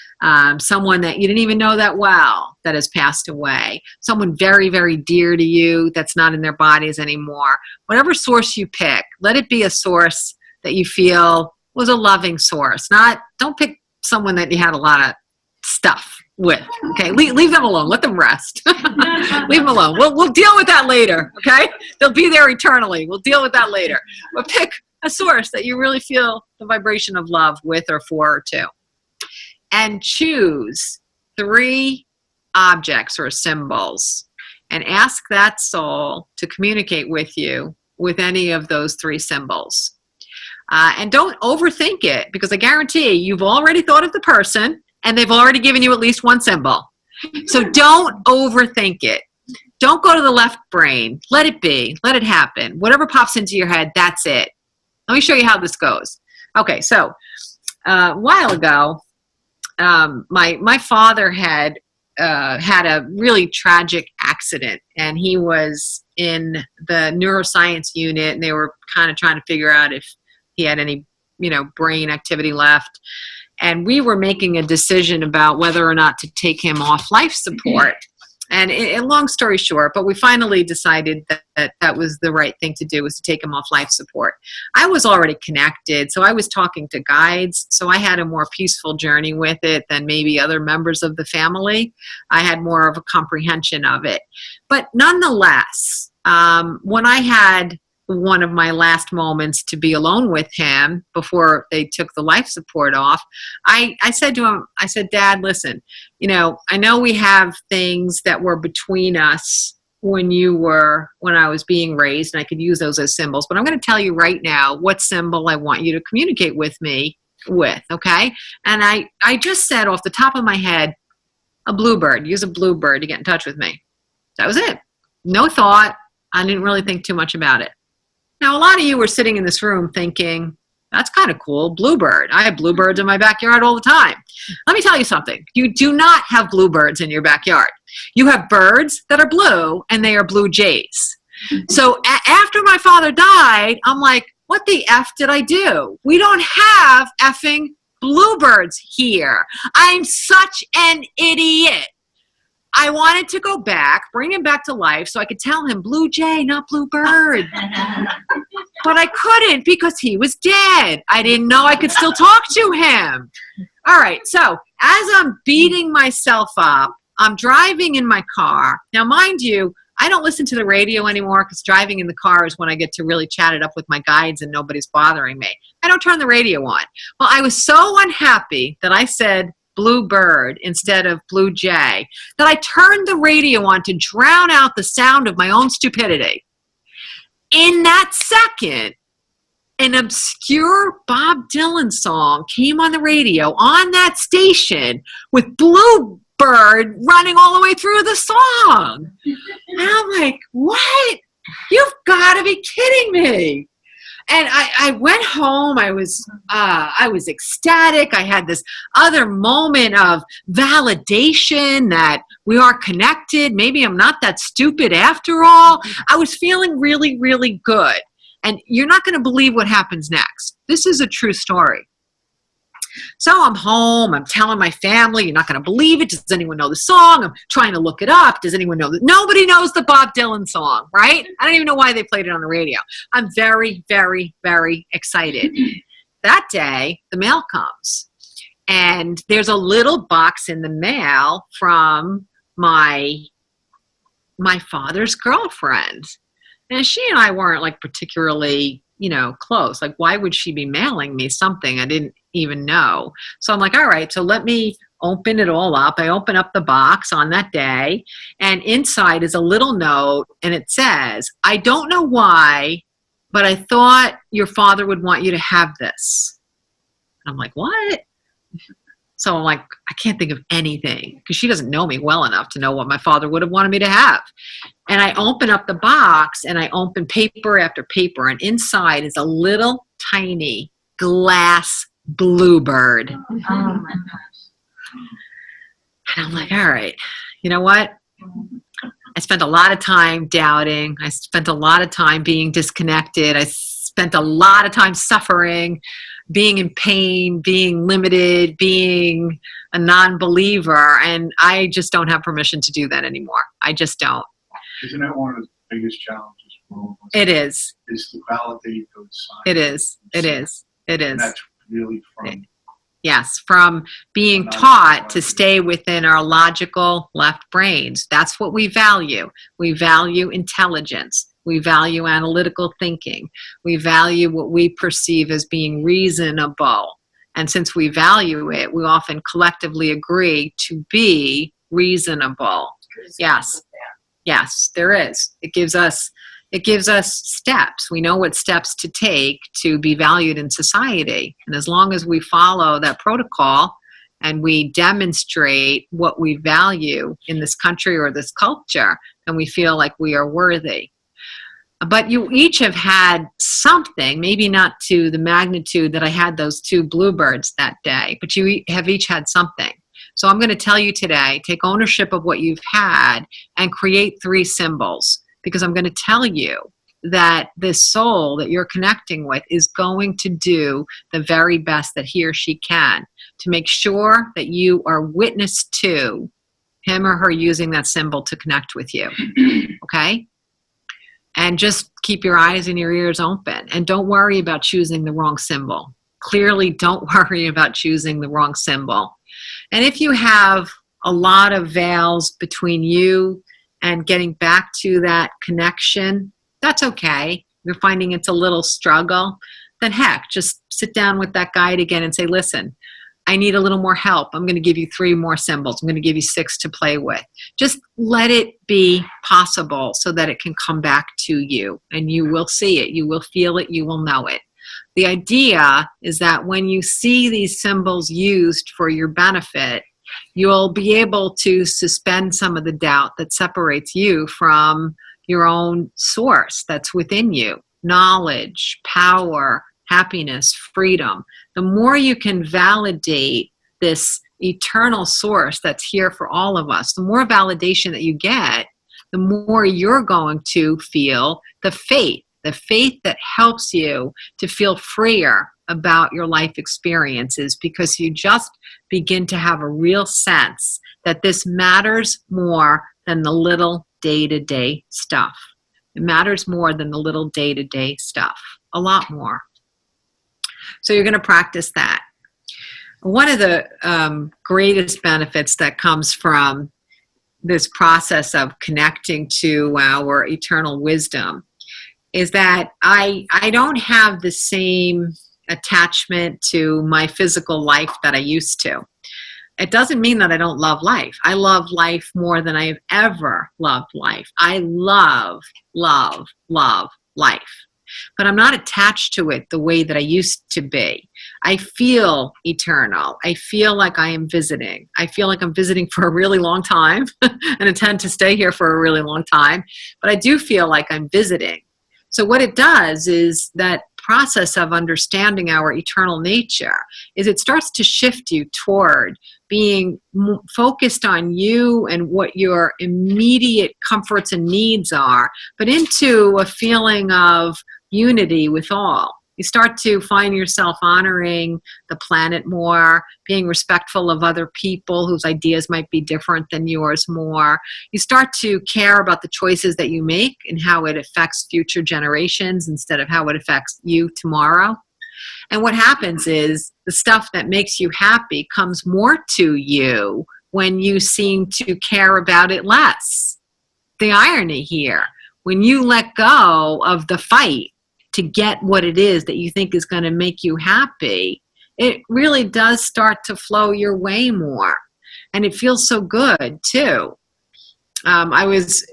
someone that you didn't even know that well that has passed away, someone very, very dear to you that's not in their bodies anymore. Whatever source you pick, let it be a source that you feel was a loving source. Don't pick someone that you had a lot of stuff with. Okay, leave them alone. Let them rest. Leave them alone. We'll deal with that later. Okay, they'll be there eternally. We'll deal with that later. But pick a source that you really feel the vibration of love with, or for, or to, and choose 3 objects or symbols, and ask that soul to communicate with you with any of those 3 symbols. And don't overthink it, because I guarantee you've already thought of the person and they've already given you at least 1 symbol. So don't overthink it. Don't go to the left brain. Let it be. Let it happen. Whatever pops into your head, that's it. Let me show you how this goes. Okay, so a while ago, my father had a really tragic accident, and he was in the neuroscience unit, and they were kind of trying to figure out if he had any, brain activity left. And we were making a decision about whether or not to take him off life support. And long story short, but we finally decided that was the right thing to do, was to take him off life support. I was already connected, so I was talking to guides, so I had a more peaceful journey with it than maybe other members of the family. I had more of a comprehension of it. But nonetheless, when I had one of my last moments to be alone with him before they took the life support off, I said to him, I said, "Dad, listen, I know we have things that were between us when I was being raised, and I could use those as symbols, but I'm going to tell you right now what symbol I want you to communicate with me with, okay?" And I just said off the top of my head, a bluebird. Use a bluebird to get in touch with me. That was it. No thought. I didn't really think too much about it. Now, a lot of you were sitting in this room thinking, that's kind of cool, bluebird. I have bluebirds in my backyard all the time. Let me tell you something. You do not have bluebirds in your backyard. You have birds that are blue, and they are blue jays. So after my father died, I'm like, what the F did I do? We don't have effing bluebirds here. I'm such an idiot. I wanted to go back, bring him back to life so I could tell him blue jay, not bluebird. But I couldn't because he was dead. I didn't know I could still talk to him. All right, so as I'm beating myself up, I'm driving in my car. Now, mind you, I don't listen to the radio anymore because driving in the car is when I get to really chat it up with my guides and nobody's bothering me. I don't turn the radio on. Well, I was so unhappy that I said blue bird instead of blue jay that I turned the radio on to drown out the sound of my own stupidity. In that second, an obscure Bob Dylan song came on the radio on that station with bluebird running all the way through the song. And I'm like, what? You've got to be kidding me. And I went home. I was ecstatic. I had this other moment of validation that we are connected. Maybe I'm not that stupid after all. I was feeling really, really good. And you're not going to believe what happens next. This is a true story. So I'm home. I'm telling my family, you're not going to believe it. Does anyone know the song? I'm trying to look it up. Does anyone know that? Nobody knows the Bob Dylan song, right? I don't even know why they played it on the radio. I'm very, very, very excited. That day, the mail comes. And there's a little box in the mail from my father's girlfriend. And she and I weren't like particularly, close. Like, why would she be mailing me something I didn't even know? So I'm like, all right, so let me open it all up. I open up the box on that day, and inside is a little note, and it says, I don't know why, but I thought your father would want you to have this. I'm like, what? So I'm like, I can't think of anything, because she doesn't know me well enough to know what my father would have wanted me to have. And I open up the box, and I open paper after paper, and inside is a little tiny glass bluebird. Oh my gosh. And I'm like, all right, you know what? I spent a lot of time doubting. I spent a lot of time being disconnected. I spent a lot of time suffering, being in pain, being limited, being a non-believer. And I just don't have permission to do that anymore. I just don't. Isn't that one of the biggest challenges for all of us? It is. Is to validate those signs. It is. It is. It is. And that's really from Yes, from being taught to stay within our logical left brains. That's what we value. We value intelligence. We value analytical thinking. We value what we perceive as being reasonable. And since we value it, we often collectively agree to be reasonable. Yes. Yes, there is. It gives us steps. We know what steps to take to be valued in society. And as long as we follow that protocol and we demonstrate what we value in this country or this culture, then we feel like we are worthy. But you each have had something, maybe not to the magnitude that I had those two bluebirds that day, but you have each had something. So I'm going to tell you today, take ownership of what you've had and create 3 symbols. Because I'm going to tell you that this soul that you're connecting with is going to do the very best that he or she can to make sure that you are witness to him or her using that symbol to connect with you. Okay? And just keep your eyes and your ears open. And don't worry about choosing the wrong symbol. Clearly, don't worry about choosing the wrong symbol. And if you have a lot of veils between you and getting back to that connection, that's okay. You're finding it's a little struggle, then heck, just sit down with that guide again and say, listen, I need a little more help. I'm going to give you 3 more symbols. I'm going to give you 6 to play with. Just let it be possible so that it can come back to you, and you will see it. You will feel it. You will know it. The idea is that when you see these symbols used for your benefit, you'll be able to suspend some of the doubt that separates you from your own source that's within you. Knowledge, power, happiness, freedom. The more you can validate this eternal source that's here for all of us, the more validation that you get, the more you're going to feel the faith that helps you to feel freer about your life experiences, because you just begin to have a real sense that this matters more than the little day-to-day stuff. It matters more than the little day-to-day stuff, a lot more. So you're going to practice that. One of the greatest benefits that comes from this process of connecting to our eternal wisdom is that I don't have the same attachment to my physical life that I used to. It doesn't mean that I don't love life. I love life more than I've ever loved life. I love, love, love life. But I'm not attached to it the way that I used to be. I feel eternal. I feel like I am visiting. I feel like I'm visiting for a really long time and intend to stay here for a really long time. But I do feel like I'm visiting. So what it does is that process of understanding our eternal nature is it starts to shift you toward being focused on you and what your immediate comforts and needs are, but into a feeling of unity with all. You start to find yourself honoring the planet more, being respectful of other people whose ideas might be different than yours more. You start to care about the choices that you make and how it affects future generations instead of how it affects you tomorrow. And what happens is the stuff that makes you happy comes more to you when you seem to care about it less. The irony here, when you let go of the fight to get what it is that you think is going to make you happy, it really does start to flow your way more. And it feels so good, too. I was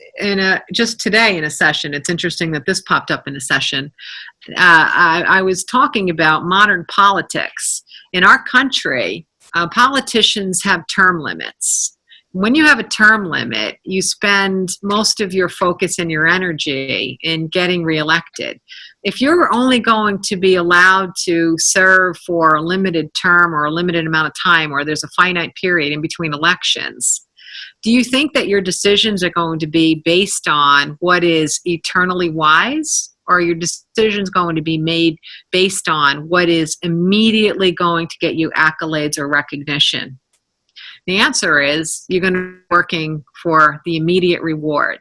just today in a session. It's interesting that this popped up in a session. I was talking about modern politics. In our country, politicians have term limits. When you have a term limit, you spend most of your focus and your energy in getting reelected. If you're only going to be allowed to serve for a limited term or a limited amount of time, or there's a finite period in between elections, do you think that your decisions are going to be based on what is eternally wise? Or are your decisions going to be made based on what is immediately going to get you accolades or recognition? The answer is you're going to be working for the immediate reward.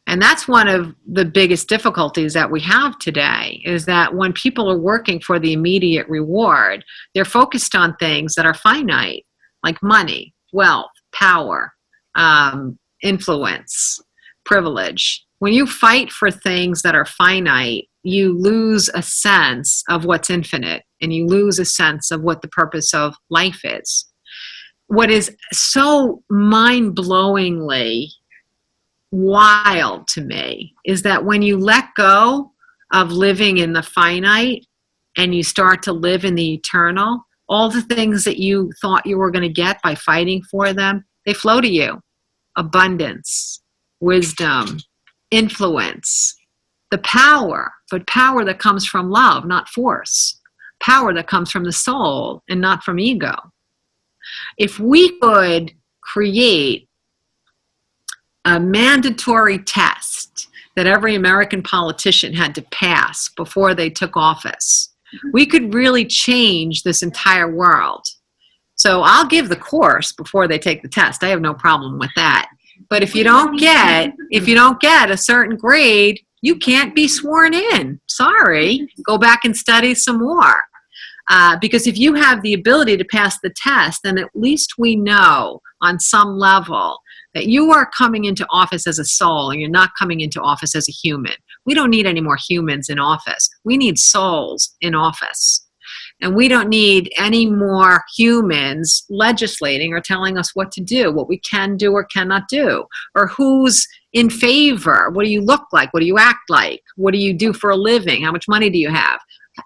And that's one of the biggest difficulties that we have today, is that when people are working for the immediate reward, they're focused on things that are finite, like money, wealth, power, influence, privilege. When you fight for things that are finite, you lose a sense of what's infinite, and you lose a sense of what the purpose of life is. What is so mind-blowingly wild to me is that when you let go of living in the finite and you start to live in the eternal, all the things that you thought you were going to get by fighting for them, they flow to you. Abundance, wisdom, influence, the power, but power that comes from love, not force. Power that comes from the soul and not from ego. If we could create a mandatory test that every American politician had to pass before they took office, we could really change this entire world. So I'll give the course before they take the test. I have no problem with that. But if you don't get a certain grade, you can't be sworn in. Sorry. Go back and study some more. Because if you have the ability to pass the test, then at least we know on some level that you are coming into office as a soul and you're not coming into office as a human. We don't need any more humans in office. We need souls in office. And we don't need any more humans legislating or telling us what to do, what we can do or cannot do, or who's in favor. What do you look like? What do you act like? What do you do for a living? How much money do you have?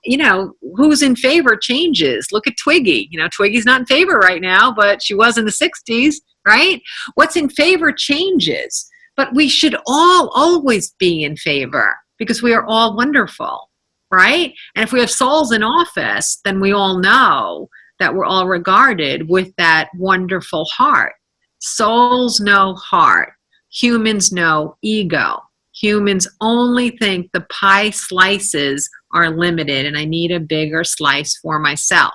You know, who's in favor changes. Look at Twiggy. You know, Twiggy's not in favor right now, but she was in the 60s, right? What's in favor changes. But we should all always be in favor because we are all wonderful, right? And if we have souls in office, then we all know that we're all regarded with that wonderful heart. Souls know heart. Humans know ego. Humans only think the pie slices are limited and I need a bigger slice for myself.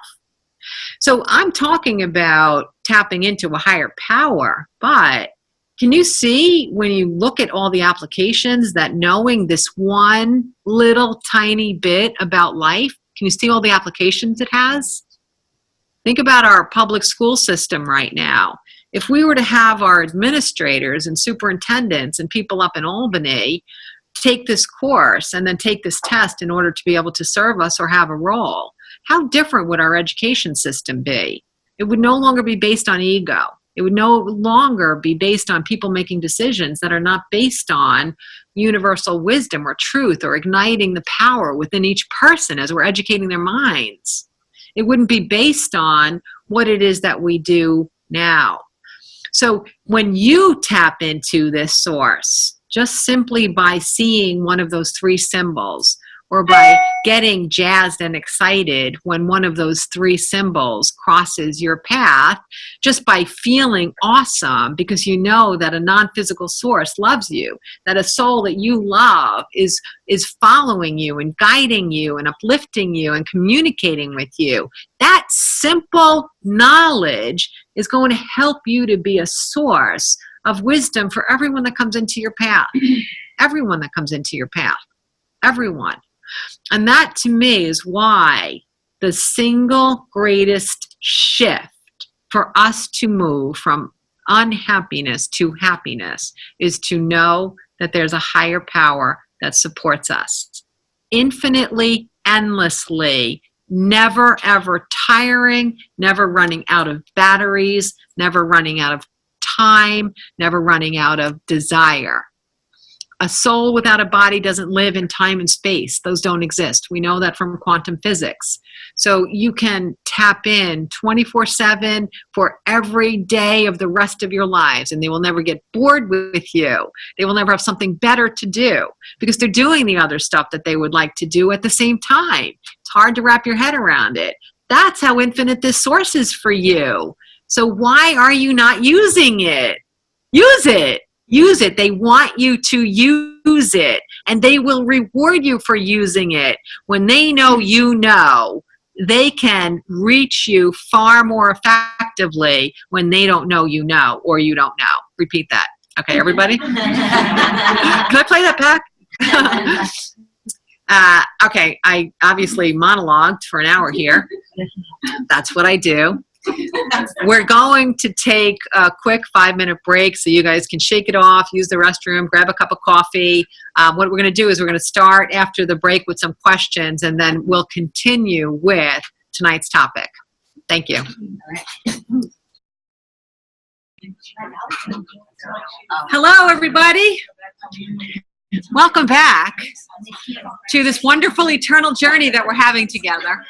So I'm talking about tapping into a higher power, but can you see when you look at all the applications that knowing this one little tiny bit about life, can you see all the applications it has? Think about our public school system right now. If we were to have our administrators and superintendents and people up in Albany take this course and then take this test in order to be able to serve us or have a role, how different would our education system be? It would no longer be based on ego. It would no longer be based on people making decisions that are not based on universal wisdom or truth or igniting the power within each person as we're educating their minds. It wouldn't be based on what it is that we do now. So when you tap into this source, just simply by seeing one of those three symbols, or by getting jazzed and excited when one of those three symbols crosses your path, just by feeling awesome because you know that a non-physical source loves you, that a soul that you love is following you and guiding you and uplifting you and communicating with you. That simple knowledge is going to help you to be a source of wisdom for everyone that comes into your path. Everyone that comes into your path. Everyone. And that to me is why the single greatest shift for us to move from unhappiness to happiness is to know that there's a higher power that supports us infinitely, endlessly, never ever tiring, never running out of batteries, never running out of time, never running out of desire. A soul without a body doesn't live in time and space. Those don't exist. We know that from quantum physics. So you can tap in 24/7 for every day of the rest of your lives, and they will never get bored with you. They will never have something better to do because they're doing the other stuff that they would like to do at the same time. It's hard to wrap your head around it. That's how infinite this source is for you. So why are you not using it? Use it. Use it. They want you to use it, and they will reward you for using it. When they know you know, they can reach you far more effectively when they don't know you know or you don't know. Repeat that. Okay, everybody? Can I play that back? Okay, I obviously monologued for an hour here. That's what I do. We're going to take a quick 5-minute break so you guys can shake it off, use the restroom, grab a cup of coffee. What we're going to do is we're going to start after the break with some questions, and then we'll continue with tonight's topic. Thank you. Hello, everybody. Welcome back to this wonderful eternal journey that we're having together.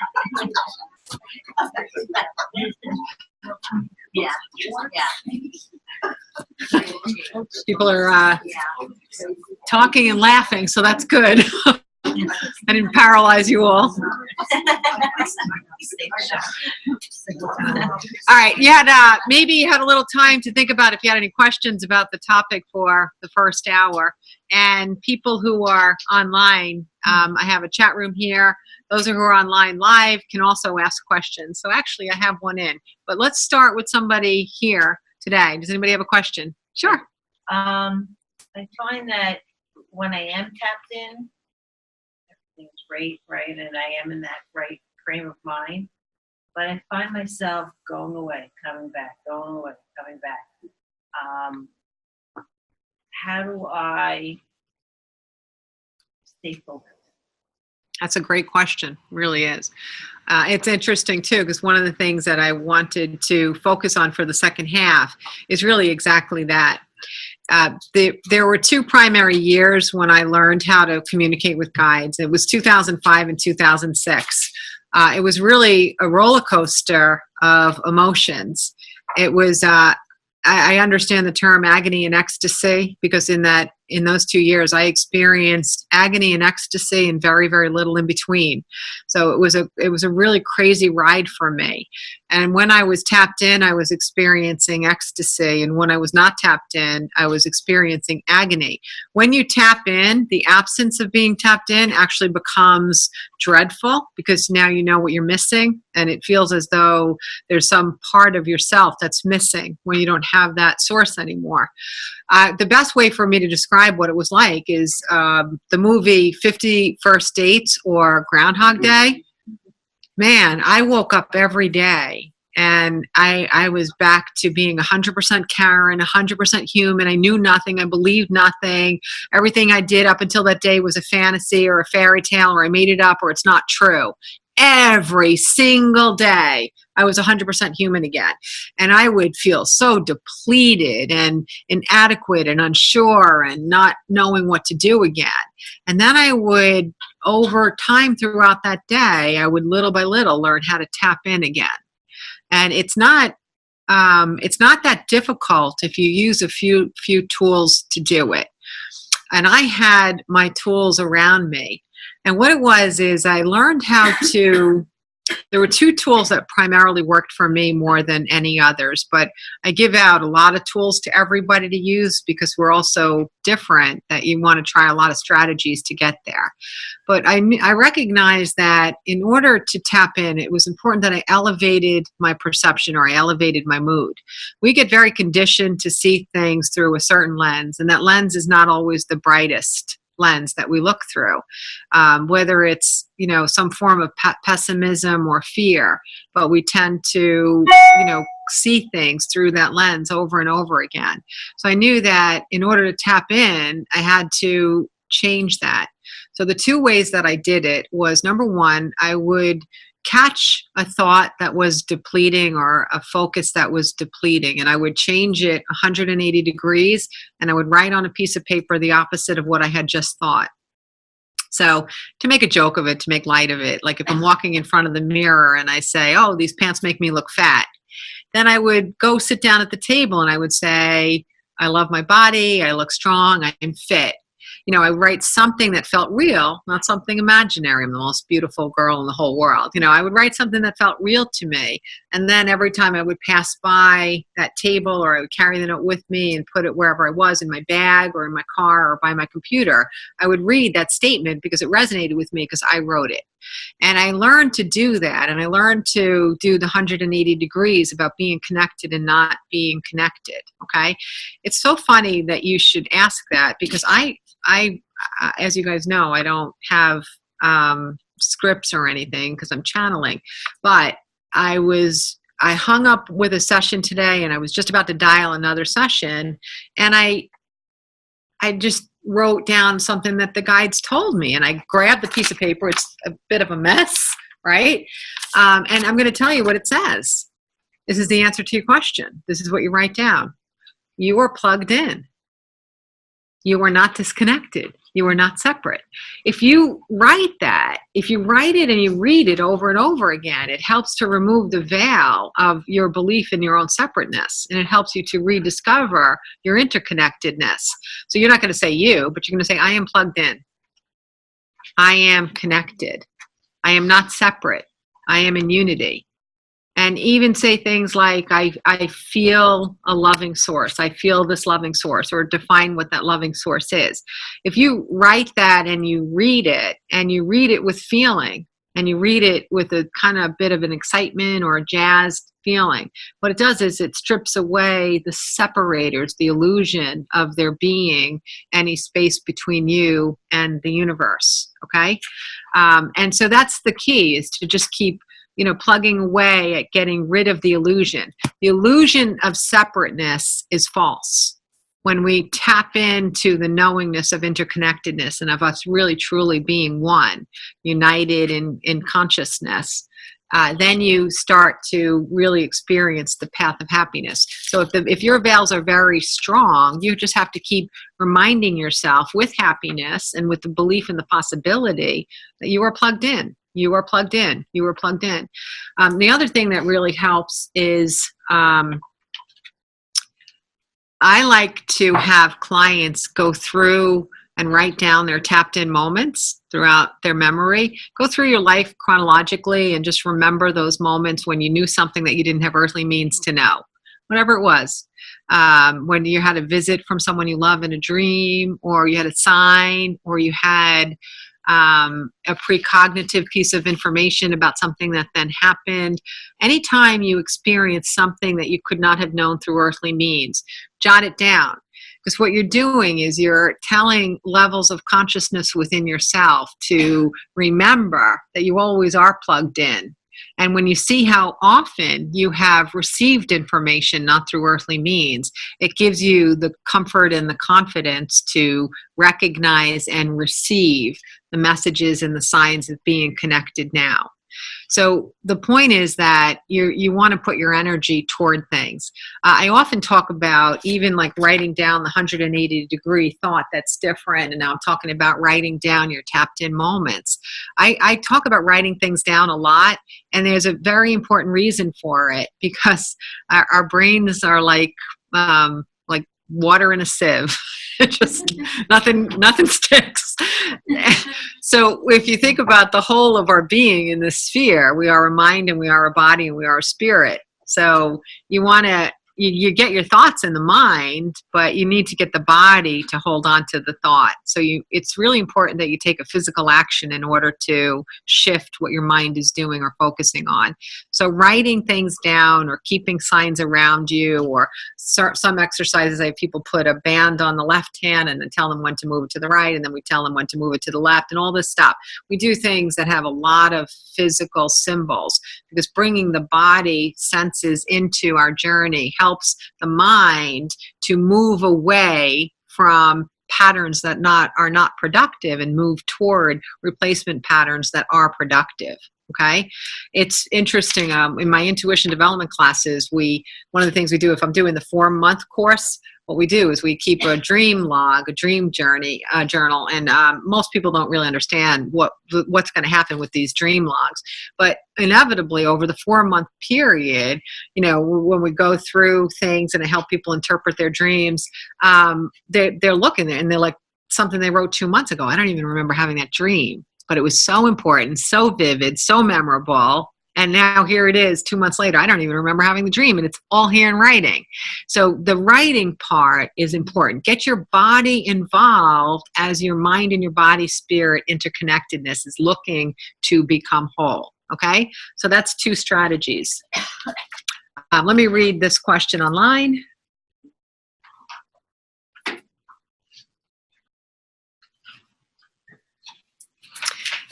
Yeah. People are talking and laughing, so that's good. I didn't paralyze you all. All right, maybe you had a little time to think about if you had any questions about the topic for the first hour. And people who are online, I have a chat room here. Those who are online live can also ask questions. So actually, I have one in. But let's start with somebody here today. Does anybody have a question? Sure. I find that when I am tapped in, everything's great, right? And I am in that right frame of mind. But I find myself going away, coming back, going away, coming back. How do I stay focused? That's a great question, really is. It's interesting too, because one of the things that I wanted to focus on for the second half is really exactly that. There were two primary years when I learned how to communicate with guides. It was 2005 and 2006. It was really a roller coaster of emotions. It was, I understand the term agony and ecstasy because in those 2 years I experienced agony and ecstasy and very, very little in between. So it was a really crazy ride for me. And when I was tapped in, I was experiencing ecstasy, and when I was not tapped in, I was experiencing agony. When you tap in, the absence of being tapped in actually becomes dreadful because now you know what you're missing, and it feels as though there's some part of yourself that's missing when you don't have that source anymore. The best way for me to describe what it was like is the movie 50 First Dates or Groundhog Day. Man, I woke up every day and I was back to being 100% Karen, 100% human. I knew nothing. I believed nothing. Everything I did up until that day was a fantasy or a fairy tale, or I made it up, or it's not true. Every single day, I was 100% human again. And I would feel so depleted and inadequate and unsure and not knowing what to do again. And then I would, over time throughout that day, I would little by little learn how to tap in again. And it's not that difficult if you use a few tools to do it. And I had my tools around me. And what it was is I learned how to, there were two tools that primarily worked for me more than any others, but I give out a lot of tools to everybody to use because we're all so different that you want to try a lot of strategies to get there. But I recognized that in order to tap in, it was important that I elevated my perception or I elevated my mood. We get very conditioned to see things through a certain lens, and that lens is not always the brightest lens that we look through, whether it's some form of pessimism or fear, but we tend to see things through that lens over and over again. So I knew that in order to tap in, I had to change that. So the two ways that I did it was, number one, I would catch a thought that was depleting or a focus that was depleting, and I would change it 180 degrees, and I would write on a piece of paper the opposite of what I had just thought. So to make a joke of it, to make light of it, like if I'm walking in front of the mirror and I say, oh, these pants make me look fat, then I would go sit down at the table and I would say, I love my body, I look strong, I am fit. I write something that felt real, not something imaginary. I'm the most beautiful girl in the whole world. I would write something that felt real to me. And then every time I would pass by that table, or I would carry the note with me and put it wherever I was, in my bag or in my car or by my computer, I would read that statement because it resonated with me because I wrote it. And I learned to do that. And I learned to do the 180 degrees about being connected and not being connected. Okay. It's so funny that you should ask that, because I, as you guys know, I don't have scripts or anything because I'm channeling, but I hung up with a session today and I was just about to dial another session, and I just wrote down something that the guides told me, and I grabbed the piece of paper. It's a bit of a mess, right? And I'm going to tell you what it says. This is the answer to your question. This is what you write down. You are plugged in. You are not disconnected. You are not separate. If you write that, if you write it and you read it over and over again, it helps to remove the veil of your belief in your own separateness, and it helps you to rediscover your interconnectedness. So you're not going to say you, but you're going to say, I am plugged in. I am connected. I am not separate. I am in unity. And even say things like, I feel a loving source. I feel this loving source, or define what that loving source is. If you write that and you read it with feeling, and you read it with a kind of bit of an excitement or a jazzed feeling, what it does is it strips away the separators, the illusion of there being any space between you and the universe. Okay. And so that's the key, is to just keep plugging away at getting rid of the illusion. The illusion of separateness is false. When we tap into the knowingness of interconnectedness and of us really truly being one, united in consciousness, then you start to really experience the path of happiness. So if your veils are very strong, you just have to keep reminding yourself with happiness and with the belief in the possibility that you are plugged in. You are plugged in. You are plugged in. The other thing that really helps is I like to have clients go through and write down their tapped in moments throughout their memory. Go through your life chronologically and just remember those moments when you knew something that you didn't have earthly means to know, whatever it was. When you had a visit from someone you love in a dream, or you had a sign, or you had a precognitive piece of information about something that then happened. Anytime you experience something that you could not have known through earthly means, jot it down. Because what you're doing is you're telling levels of consciousness within yourself to remember that you always are plugged in. And when you see how often you have received information not through earthly means, it gives you the comfort and the confidence to recognize and receive the messages and the signs of being connected now. So the point is that you want to put your energy toward things. I often talk about even like writing down the 180 degree thought that's different. And now I'm talking about writing down your tapped in moments. I talk about writing things down a lot. And there's a very important reason for it, because our brains are like water in a sieve. It just, nothing sticks. So if you think about the whole of our being in this sphere, we are a mind and we are a body and we are a spirit. So you want to, you get your thoughts in the mind, but you need to get the body to hold on to the thought. So it's really important that you take a physical action in order to shift what your mind is doing or focusing on. So writing things down or keeping signs around you, or some exercises, I have people put a band on the left hand and then tell them when to move it to the right, and then we tell them when to move it to the left, and all this stuff. We do things that have a lot of physical symbols, because bringing the body senses into our journey helps the mind to move away from patterns that are not productive and move toward replacement patterns that are productive. Okay, it's interesting. In my intuition development classes, one of the things we do, if I'm doing the 4-month course, what we do is we keep a dream log, a dream journal, and most people don't really understand what's going to happen with these dream logs. But inevitably, over the 4-month period, when we go through things and I help people interpret their dreams, they're looking and they're like, something they wrote 2 months ago, I don't even remember having that dream, but it was so important, so vivid, so memorable. And now here it is 2 months later. I don't even remember having the dream, and it's all here in writing. So the writing part is important. Get your body involved as your mind and your body spirit interconnectedness is looking to become whole. Okay? So that's 2 strategies. Let me read this question online.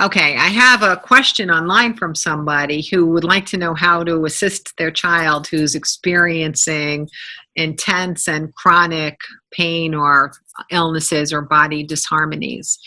Okay, I have a question online from somebody who would like to know how to assist their child who's experiencing intense and chronic pain or illnesses or body disharmonies.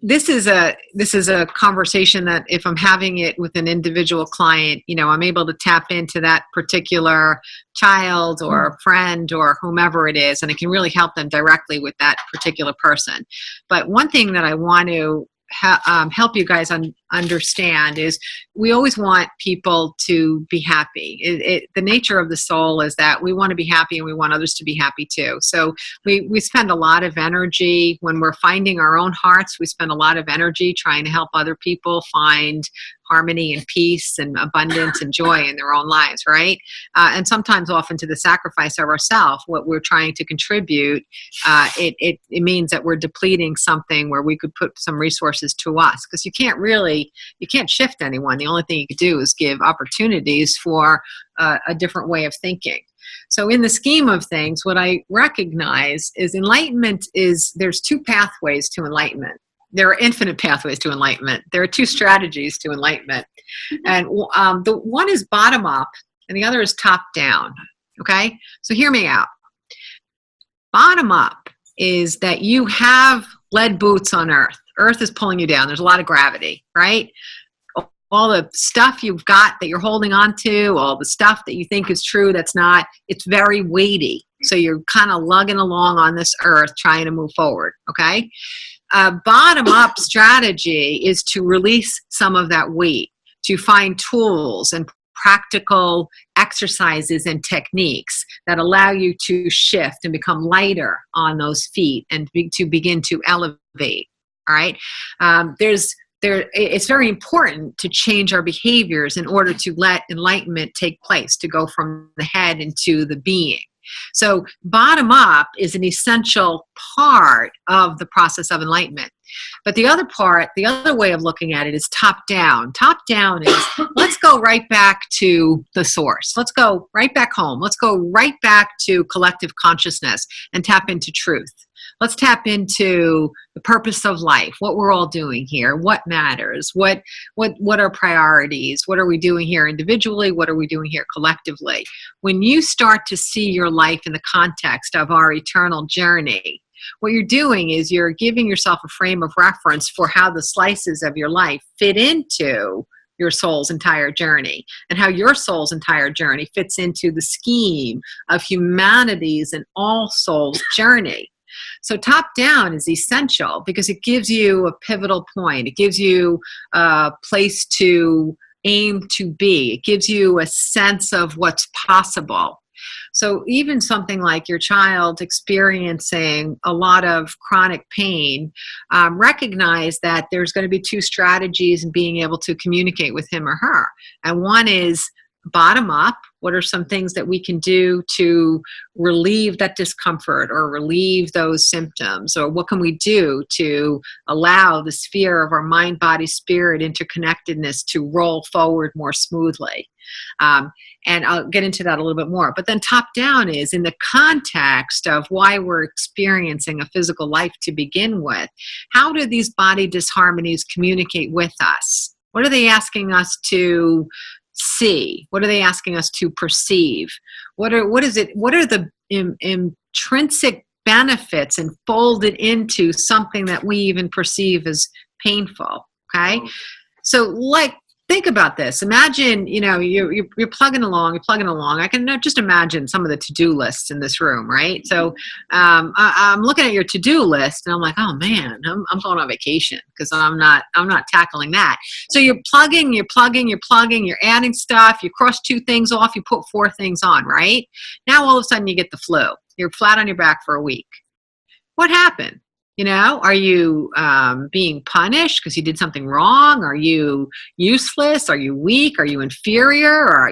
This is a conversation that if I'm having it with an individual client, I'm able to tap into that particular child or friend or whomever it is, and it can really help them directly with that particular person. But one thing that I want to help you guys understand is we always want people to be happy. The nature of the soul is that we want to be happy and we want others to be happy too. So we spend a lot of energy when we're finding our own hearts. We spend a lot of energy trying to help other people find harmony and peace and abundance and joy in their own lives, right? And sometimes often to the sacrifice of ourselves, what we're trying to contribute, it means that we're depleting something where we could put some resources to us, because you can't shift anyone. The only thing you could do is give opportunities for a different way of thinking. So in the scheme of things, what I recognize is there's 2 pathways to enlightenment. There are infinite pathways to enlightenment. There are 2 strategies to enlightenment. And the one is bottom up and the other is top down. Okay? So hear me out. Bottom up is that you have lead boots on earth. Earth is pulling you down. There's a lot of gravity, right? All the stuff you've got that you're holding on to, all the stuff that you think is true that's not, it's very weighty. So you're kind of lugging along on this earth trying to move forward, okay? Bottom-up strategy is to release some of that weight, to find tools and practical exercises and techniques that allow you to shift and become lighter on those feet and to begin to elevate, all right? It's very important to change our behaviors in order to let enlightenment take place, to go from the head into the being. So bottom up is an essential part of the process of enlightenment. But the other way of looking at it is top down. Top down is, let's go right back to the source. Let's go right back home. Let's go right back to collective consciousness and tap into truth. Let's tap into the purpose of life, what we're all doing here, what matters, what are priorities, what are we doing here individually, what are we doing here collectively. When you start to see your life in the context of our eternal journey, what you're doing is you're giving yourself a frame of reference for how the slices of your life fit into your soul's entire journey, and how your soul's entire journey fits into the scheme of humanity's and all souls' journey. So top down is essential because it gives you a pivotal point. It gives you a place to aim to be. It gives you a sense of what's possible. So even something like your child experiencing a lot of chronic pain, recognize that there's going to be two strategies in being able to communicate with him or her. And one is bottom up. What are some things that we can do to relieve that discomfort or relieve those symptoms? Or what can we do to allow the sphere of our mind, body, spirit interconnectedness to roll forward more smoothly? And I'll get into that a little bit more. But then top down is in the context of why we're experiencing a physical life to begin with. How do these body disharmonies communicate with us? What are they asking us to see? What are they asking us to perceive? What are the intrinsic benefits enfolded into something that we even perceive as painful? Okay, so think about this. Imagine, you're plugging along. I can just imagine some of the to-do lists in this room, right? So I'm looking at your to-do list, and I'm like, oh man, I'm going on vacation because I'm not tackling that. So you're plugging, you're adding stuff. You cross 2 things off, you put 4 things on, right? Now all of a sudden you get the flu. You're flat on your back for a week. What happened? Are you being punished because you did something wrong? Are you useless? Are you weak? Are you inferior? Or,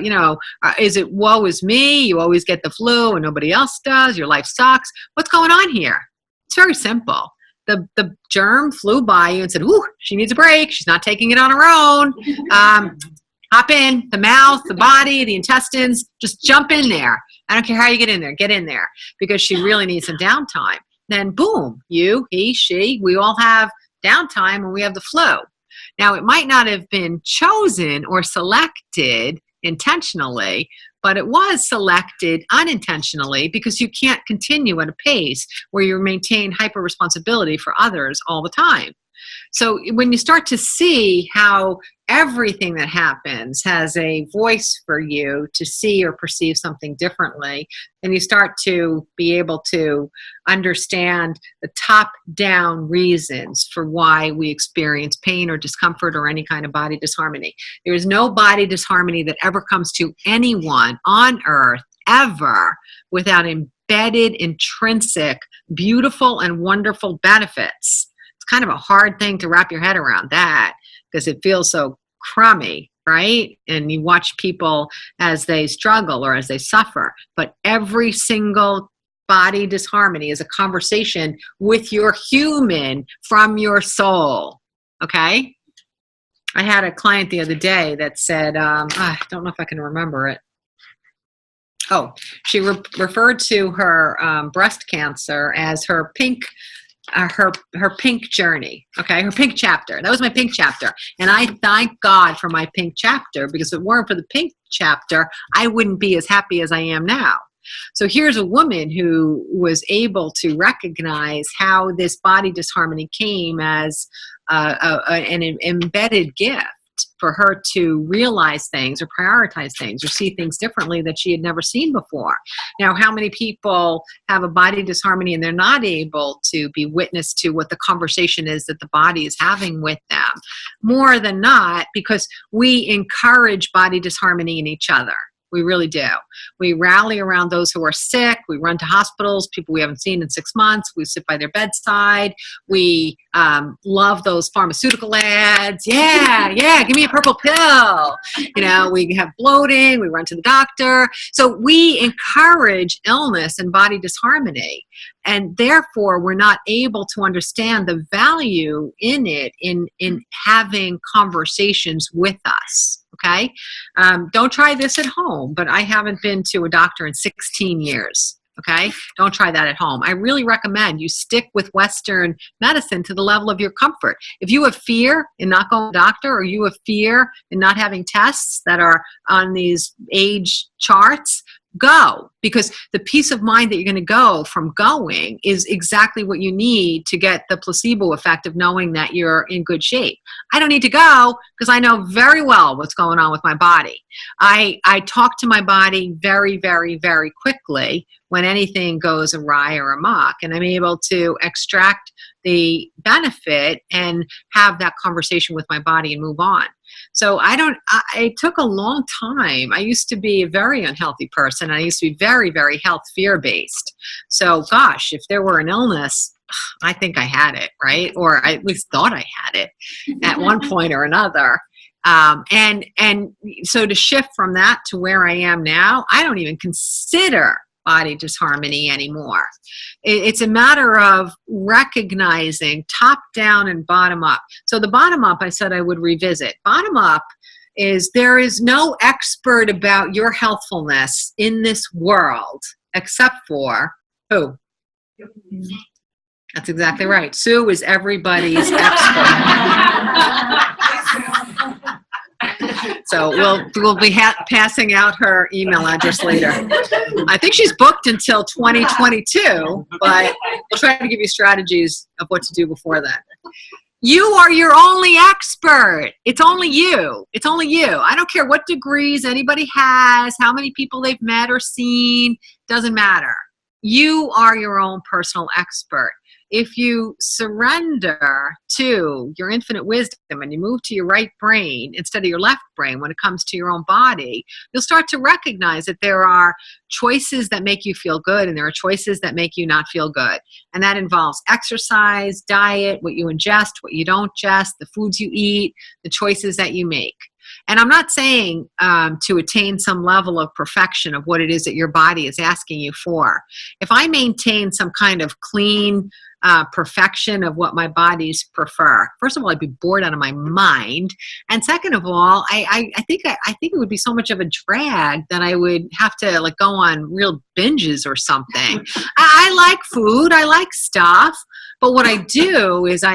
is it woe is me? You always get the flu and nobody else does. Your life sucks. What's going on here? It's very simple. The germ flew by you and said, ooh, she needs a break. She's not taking it on her own. Hop in, the mouth, the body, the intestines, just jump in there. I don't care how you get in there because she really needs some downtime. Then boom, you, he, she, we all have downtime when we have the flu. Now, it might not have been chosen or selected intentionally, but it was selected unintentionally because you can't continue at a pace where you maintain hyper responsibility for others all the time. So when you start to see how everything that happens has a voice for you to see or perceive something differently, then you start to be able to understand the top-down reasons for why we experience pain or discomfort or any kind of body disharmony. There is no body disharmony that ever comes to anyone on earth ever without embedded, intrinsic, beautiful, and wonderful benefits. Kind of a hard thing to wrap your head around that because it feels so crummy, right? And you watch people as they struggle or as they suffer, but every single body disharmony is a conversation with your human from your soul, okay? I had a client the other day that said, I don't know if I can remember it. Oh, she referred to her breast cancer as her pink journey, okay, her pink chapter. That was my pink chapter. And I thank God for my pink chapter because if it weren't for the pink chapter, I wouldn't be as happy as I am now. So here's a woman who was able to recognize how this body disharmony came as an embedded gift for her to realize things or prioritize things or see things differently that she had never seen before. Now, how many people have a body disharmony and they're not able to be witness to what the conversation is that the body is having with them? More than not, because we encourage body disharmony in each other. We really do. We rally around those who are sick. We run to hospitals, people we haven't seen in 6 months. We sit by their bedside. We love those pharmaceutical ads. Yeah, give me a purple pill. We have bloating. We run to the doctor. So we encourage illness and body disharmony. And therefore, we're not able to understand the value in it, in having conversations with us. Okay? Don't try this at home, but I haven't been to a doctor in 16 years. Okay? Don't try that at home. I really recommend you stick with Western medicine to the level of your comfort. If you have fear in not going to the doctor, or you have fear in not having tests that are on these age charts, go, because the peace of mind that you're going to go from going is exactly what you need to get the placebo effect of knowing that you're in good shape. I don't need to go because I know very well what's going on with my body. I talk to my body very, very, very quickly when anything goes awry or amok, and I'm able to extract the benefit and have that conversation with my body and move on. So it took a long time. I used to be a very unhealthy person. I used to be very, very health fear based. So gosh, if there were an illness, I think I had it, right? Or I at least thought I had it at one point or another. And so to shift from that to where I am now, I don't even consider body disharmony anymore. It's a matter of recognizing top down and bottom up. So the bottom up, I said I would revisit. Bottom up is there is no expert about your healthfulness in this world except for who? That's exactly right. Sue is everybody's expert. So we'll be passing out her email address later. I think she's booked until 2022, but we'll try to give you strategies of what to do before that. You are your only expert. It's only you. It's only you. I don't care what degrees anybody has, how many people they've met or seen, doesn't matter. You are your own personal expert. If you surrender to your infinite wisdom and you move to your right brain instead of your left brain when it comes to your own body, you'll start to recognize that there are choices that make you feel good and there are choices that make you not feel good. And that involves exercise, diet, what you ingest, what you don't ingest, the foods you eat, the choices that you make. And I'm not saying to attain some level of perfection of what it is that your body is asking you for. If I maintain some kind of clean perfection of what my bodies prefer, first of all, I'd be bored out of my mind. And second of all, I think it would be so much of a drag that I would have to like go on real binges or something. I like food, I like stuff, but what I do is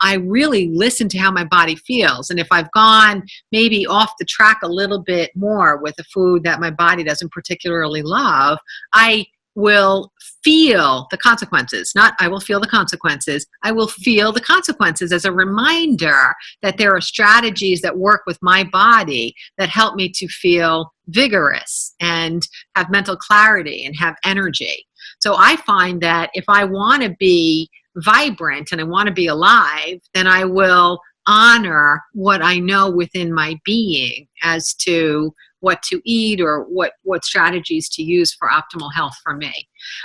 I really listen to how my body feels. And if I've gone maybe off the track a little bit more with a food that my body doesn't particularly love, I will feel the consequences. Not I will feel the consequences. I will feel the consequences as a reminder that there are strategies that work with my body that help me to feel vigorous and have mental clarity and have energy. So I find that if I want to be vibrant and I want to be alive, then I will honor what I know within my being as to what to eat or what strategies to use for optimal health for me.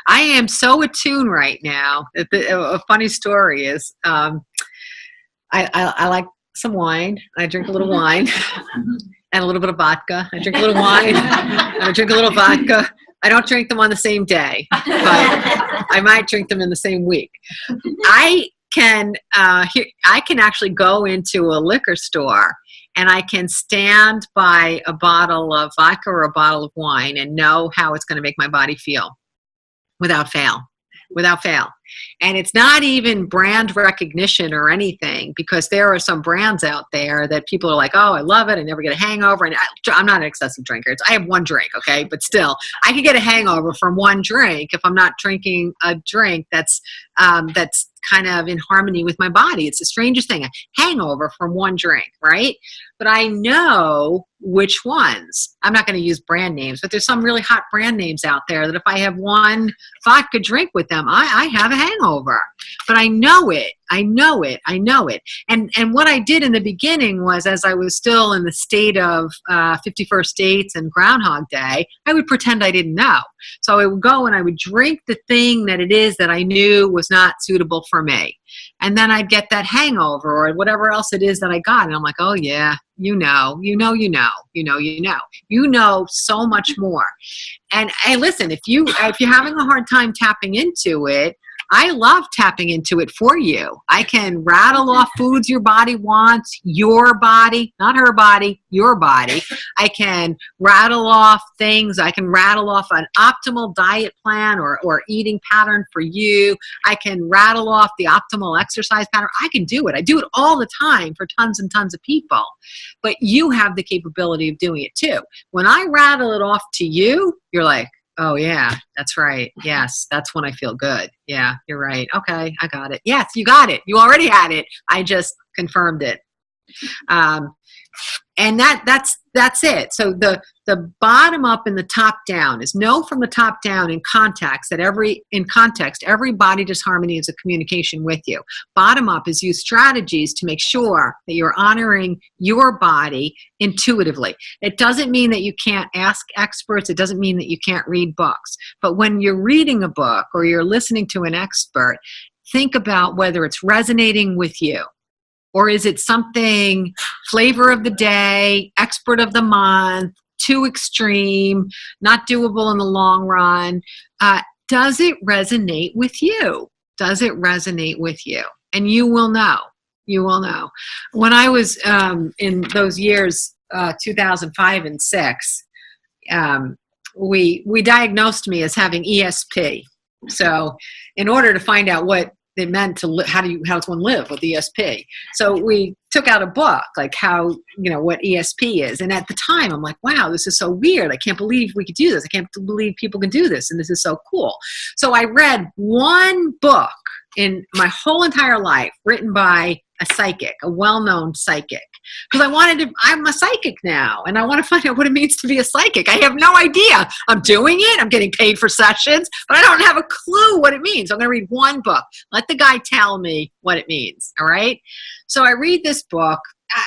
I am so attuned right now. A funny story is I like some wine. I drink a little wine and a little bit of vodka. I drink a little wine and I drink a little vodka. I don't drink them on the same day, but I might drink them in the same week. I can actually go into a liquor store and I can stand by a bottle of vodka or a bottle of wine and know how it's going to make my body feel without fail. And it's not even brand recognition or anything, because there are some brands out there that people are like, oh, I love it, I never get a hangover. And I'm not an excessive drinker. I have one drink, okay? But still, I could get a hangover from one drink if I'm not drinking a drink that's kind of in harmony with my body. It's the strangest thing, a hangover from one drink, right? But I know which ones. I'm not going to use brand names, but there's some really hot brand names out there that if I have one vodka drink with them, I have a hangover. But I know it. And what I did in the beginning was, as I was still in the state of 51st Dates and Groundhog Day, I would pretend I didn't know. So I would go and I would drink the thing that it is that I knew was not suitable for me. And then I'd get that hangover or whatever else it is that I got. And I'm like, oh yeah, you know so much more. And hey, listen, if you're having a hard time tapping into it, I love tapping into it for you. I can rattle off foods your body wants, your body, not her body, your body. I can rattle off things. I can rattle off an optimal diet plan or eating pattern for you. I can rattle off the optimal exercise pattern. I can do it. I do it all the time for tons and tons of people. But you have the capability of doing it too. When I rattle it off to you, you're like, oh, yeah, that's right. Yes, that's when I feel good. Yeah, you're right. Okay, I got it. Yes, you got it. You already had it. I just confirmed it. And that's it. So the bottom up and the top down is know from the top down in context that every body disharmony is a communication with you. Bottom up is use strategies to make sure that you're honoring your body intuitively. It doesn't mean that you can't ask experts. It doesn't mean that you can't read books. But when you're reading a book or you're listening to an expert, think about whether it's resonating with you. Or is it something flavor of the day, expert of the month, too extreme, not doable in the long run? Does it resonate with you? Does it resonate with you? And you will know. You will know. When I was in those years, 2005 and 6, we diagnosed me as having ESP. So in order to find out what it meant to how does one live with ESP? So we took out a book, like what ESP is. And at the time, I'm like, wow, this is so weird. I can't believe we could do this. I can't believe people can do this. And this is so cool. So I read one book in my whole entire life written by a psychic, a well-known psychic. Because I'm a psychic now, and I want to find out what it means to be a psychic. I have no idea. I'm doing it. I'm getting paid for sessions, but I don't have a clue what it means. I'm going to read one book. Let the guy tell me what it means, all right? So I read this book.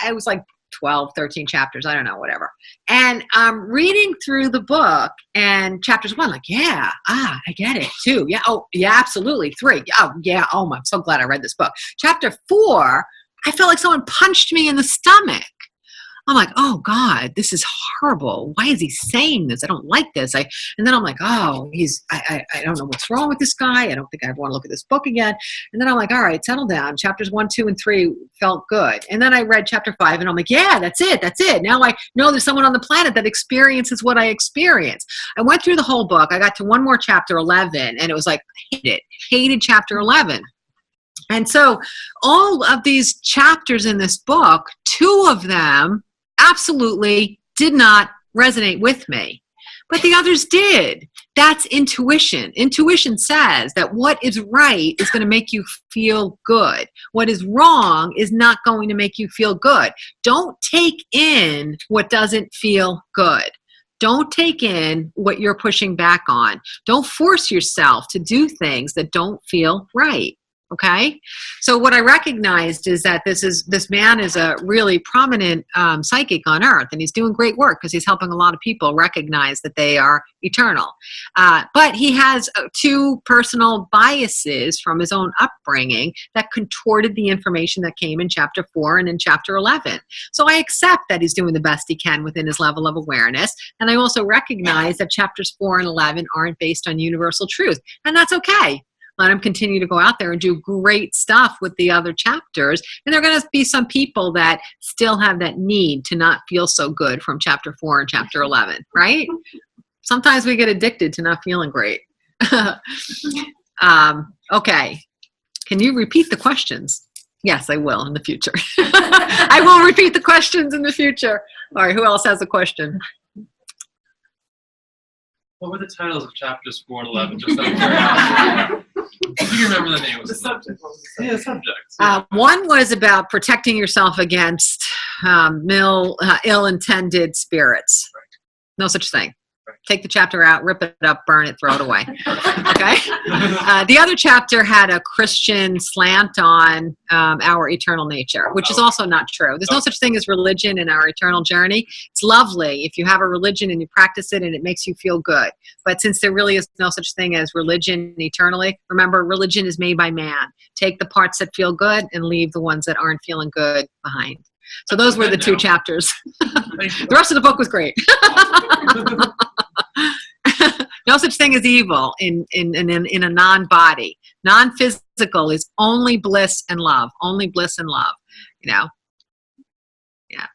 It was like 12, 13 chapters. I don't know, whatever. And I'm reading through the book, and chapters 1, like, yeah, I get it. 2, yeah, oh, yeah, absolutely. 3, oh, yeah, oh, I'm so glad I read this book. Chapter 4, I felt like someone punched me in the stomach. I'm like, oh God, this is horrible. Why is he saying this? I don't like this. And then I'm like, oh, I don't know what's wrong with this guy. I don't think I ever want to look at this book again. And then I'm like, all right, settle down. Chapters 1, 2, and 3 felt good. And then I read chapter 5 and I'm like, yeah, that's it. Now I know there's someone on the planet that experiences what I experience. I went through the whole book. I got to one more chapter 11 and it was like, hated chapter 11. And so all of these chapters in this book, 2 of them absolutely did not resonate with me, but the others did. That's intuition. Intuition says that what is right is going to make you feel good. What is wrong is not going to make you feel good. Don't take in what doesn't feel good. Don't take in what you're pushing back on. Don't force yourself to do things that don't feel right. Okay, so what I recognized is that this man is a really prominent psychic on Earth, and he's doing great work because he's helping a lot of people recognize that they are eternal. But he has 2 personal biases from his own upbringing that contorted the information that came in chapter 4 and in chapter 11. So I accept that he's doing the best he can within his level of awareness, and I also recognize that chapters 4 and 11 aren't based on universal truth, and that's okay. Let him continue to go out there and do great stuff with the other chapters. And there are going to be some people that still have that need to not feel so good from chapter 4 and chapter 11, right? Sometimes we get addicted to not feeling great. Okay. Can you repeat the questions? Yes, I will in the future. I will repeat the questions in the future. All right. Who else has a question? What were the titles of chapters 4 and 11? Just out of curiosity. Do you remember the name? The subject. Yeah, subjects. Yeah. One was about protecting yourself against ill-intended spirits. Right. No such thing. Right. Take the chapter out, rip it up, burn it, throw it away. Okay? The other chapter had a Christian slant on our eternal nature, which is also not true. There's no such thing as religion in our eternal journey. It's lovely if you have a religion and you practice it and it makes you feel good. But since there really is no such thing as religion eternally, remember, religion is made by man. Take the parts that feel good and leave the ones that aren't feeling good behind. So those were the 2 chapters. The rest of the book was great. No such thing as evil in a non-body. Non-physical is only bliss and love. Only bliss and love. You know? Yeah.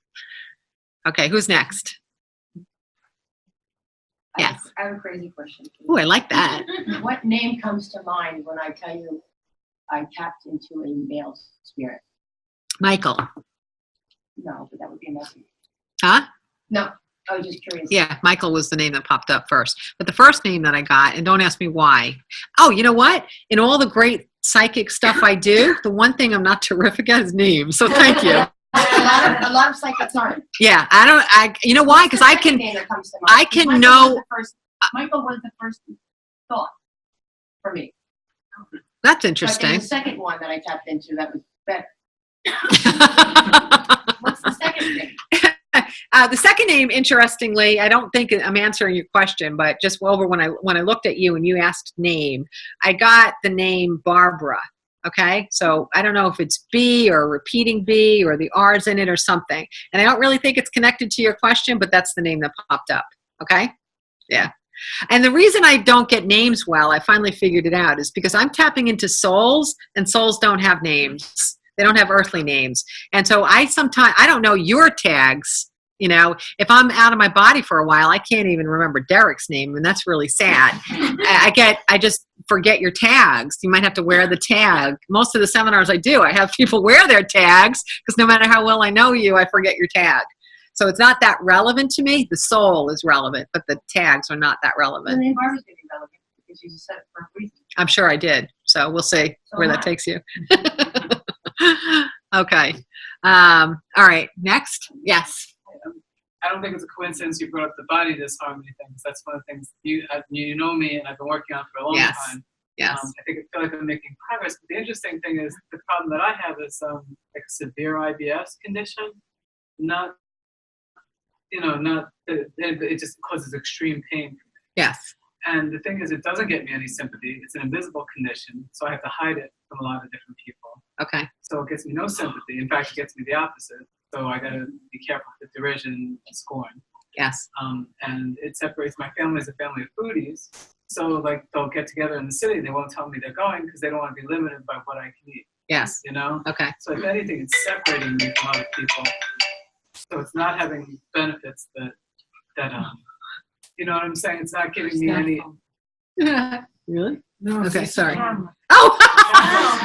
Okay, who's next? Yes. I have a crazy question. Oh, I like that. What name comes to mind when I tell you I tapped into a male spirit? Michael. No, but that would be a message. Huh? No, I was just curious. Yeah, Michael was the name that popped up first. But the first name that I got, and don't ask me why. Oh, you know what? In all the great psychic stuff I do, the one thing I'm not terrific at is names. So thank you. A lot of psychics aren't. Yeah, you know why? Because I can know. Michael was the first thought for me. That's But then interesting. the second one that I tapped into that was better. What's the second name? The second name, interestingly, I don't think I'm answering your question, but just over when I looked at you and you asked name, I got the name Barbara. Okay, so I don't know if it's B or repeating B or the R's in it or something, and I don't really think it's connected to your question, but that's the name that popped up. Okay, yeah. And the reason I don't get names well, I finally figured it out, is because I'm tapping into souls, and souls don't have names. They don't have earthly names. And so I don't know your tags. You know, if I'm out of my body for a while, I can't even remember Derek's name, and that's really sad. I just forget your tags. You might have to wear the tag. Most of the seminars I do, I have people wear their tags, because no matter how well I know you, I forget your tag. So it's not that relevant to me. The soul is relevant, but the tags are not that relevant. The name Barbara's going to be relevant because you said it for a reason. I'm sure I did. So we'll see where that takes you. Okay. All right. Next. Yes. I don't think it's a coincidence you brought up the body disharmony things. That's one of the things you know me, and I've been working on for a long Yes. time. Yes. I feel like I'm making progress. But the interesting thing is the problem that I have is like a severe IBS condition, not it just causes extreme pain. Yes. And the thing is, it doesn't get me any sympathy. It's an invisible condition, so I have to hide it from a lot of different people. Okay. So it gets me no sympathy. In fact, it gets me the opposite. So I got to be careful with derision and scorn. Yes. And it separates my family as a family of foodies. So like they'll get together in the city and they won't tell me they're going because they don't want to be limited by what I can eat. Yes. You know? Okay. So if anything, it's separating me from other people. So it's not having benefits that you know what I'm saying? It's not giving me any. Really? No. Okay. Sorry. Camera. Oh.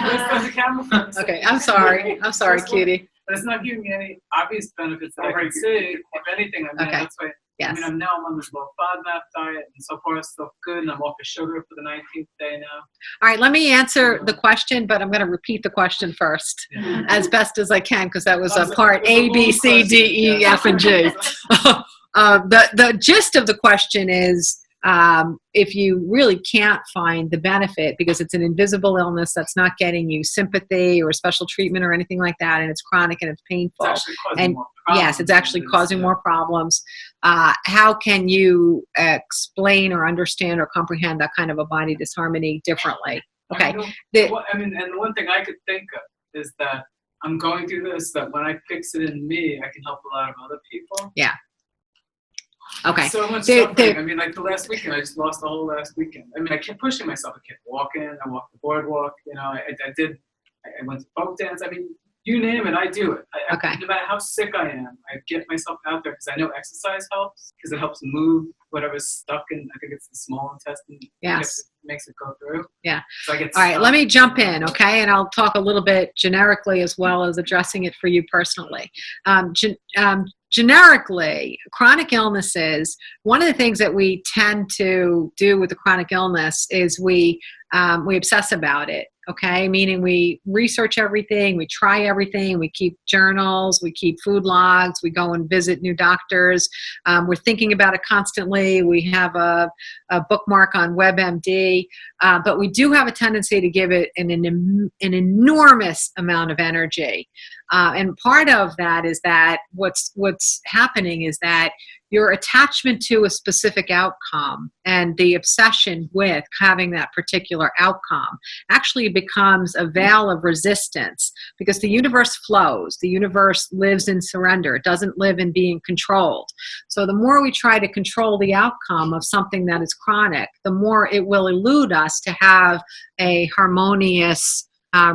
Where's the camera? Okay. I'm sorry. I'm sorry, cutie. But it's not giving me any obvious benefits that I can see. If anything, I mean, Okay. that's why. Yes. I mean, I'm on this low FODMAP diet, and so far it's still good, and I'm off of sugar for the 19th day now. All right. Let me answer the question, but I'm going to repeat the question first Yeah. as best as I can, because that was That was part a A, long B, C, D, E, question. F, and G. The gist of the question is, if you really can't find the benefit because it's an invisible illness that's not getting you sympathy or special treatment or anything like that, and it's chronic and it's painful. It's actually causing And more problems. yes, it's actually causing more problems. How can you explain or understand or comprehend that kind of a body disharmony differently? Okay. And the one thing I could think of is that I'm going through this, that when I fix it in me, I can help a lot of other people. Yeah. Okay. So much suffering. I mean, like the last weekend, I just lost the whole last weekend. I mean, I kept pushing myself. I kept walking. I walked the boardwalk. You know, I went to folk dance. I mean, you name it, I do it. Okay. No matter how sick I am, I get myself out there because I know exercise helps because it helps move whatever's stuck in. I think it's the small intestine. Yes. Makes it go through. Yeah. So I get All right, stuck. let me jump in, okay? And I'll talk a little bit generically as well as addressing it for you personally. Generically, chronic illnesses, one of the things that we tend to do with the chronic illness is we obsess about it, okay? Meaning we research everything, we try everything, we keep journals, we keep food logs, we go and visit new doctors, we're thinking about it constantly, we have a bookmark on WebMD, but we do have a tendency to give it an enormous amount of energy. And part of that is that what's happening is that your attachment to a specific outcome and the obsession with having that particular outcome actually becomes a veil of resistance because the universe flows. The universe lives in surrender. It doesn't live in being controlled. So the more we try to control the outcome of something that is chronic, the more it will elude us to have a harmonious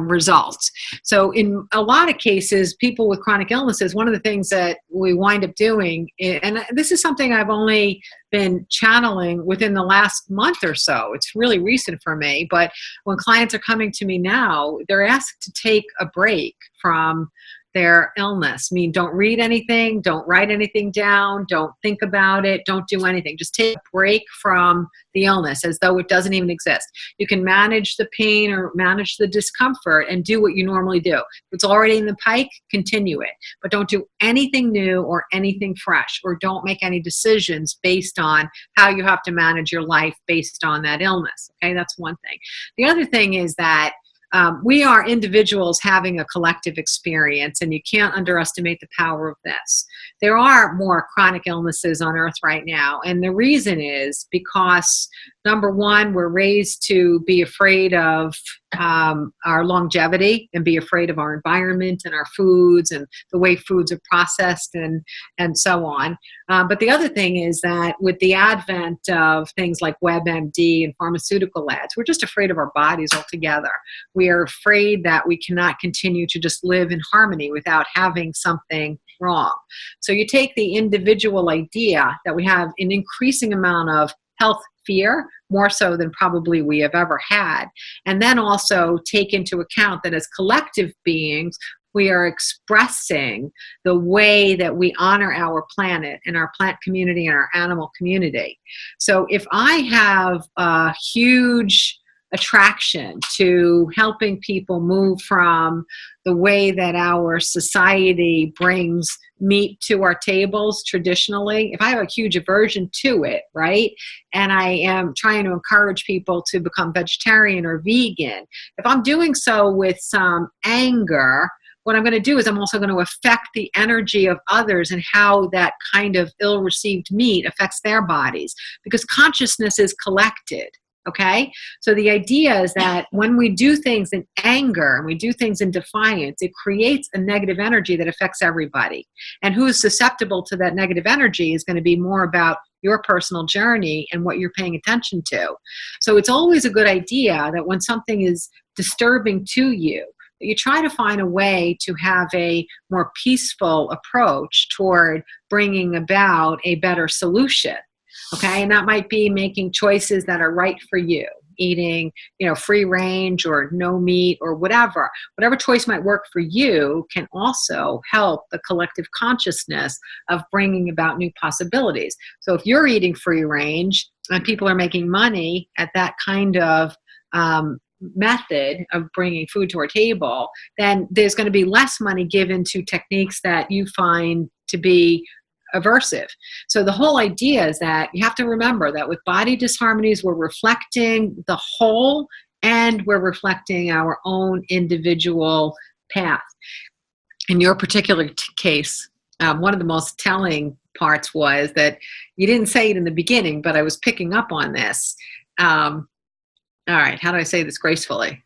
results. So in a lot of cases, people with chronic illnesses, one of the things that we wind up doing, and this is something I've only been channeling within the last month or so, it's really recent for me, but when clients are coming to me now, they're asked to take a break from their illness. I mean, don't read anything, don't write anything down, don't think about it, don't do anything. Just take a break from the illness as though it doesn't even exist. You can manage the pain or manage the discomfort and do what you normally do. If it's already in the pike, continue it. But don't do anything new or anything fresh, or don't make any decisions based on how you have to manage your life based on that illness. Okay, that's one thing. The other thing is that we are individuals having a collective experience, and you can't underestimate the power of this. There are more chronic illnesses on earth right now, and the reason is because, number one, we're raised to be afraid of our longevity and be afraid of our environment and our foods and the way foods are processed and so on. But the other thing is that with the advent of things like WebMD and pharmaceutical ads, we're just afraid of our bodies altogether. We are afraid that we cannot continue to just live in harmony without having something wrong. So you take the individual idea that we have an increasing amount of health fear, more so than probably we have ever had, and then also take into account that as collective beings, we are expressing the way that we honor our planet and our plant community and our animal community. So if I have a huge attraction to helping people move from the way that our society brings meat to our tables traditionally, if I have a huge aversion to it, right, and I am trying to encourage people to become vegetarian or vegan, if I'm doing so with some anger, what I'm going to do is I'm also going to affect the energy of others and how that kind of ill-received meat affects their bodies, because consciousness is collected. Okay, so the idea is that when we do things in anger and we do things in defiance, it creates a negative energy that affects everybody. And who is susceptible to that negative energy is going to be more about your personal journey and what you're paying attention to. So it's always a good idea that when something is disturbing to you, that you try to find a way to have a more peaceful approach toward bringing about a better solution. Okay, and that might be making choices that are right for you, eating, free range or no meat or whatever. Whatever choice might work for you can also help the collective consciousness of bringing about new possibilities. So if you're eating free range and people are making money at that kind of method of bringing food to our table, then there's going to be less money given to techniques that you find to be aversive. So the whole idea is that you have to remember that with body disharmonies, we're reflecting the whole and we're reflecting our own individual path. In your particular case, one of the most telling parts was that you didn't say it in the beginning, but I was picking up on this. All right, how do I say this gracefully?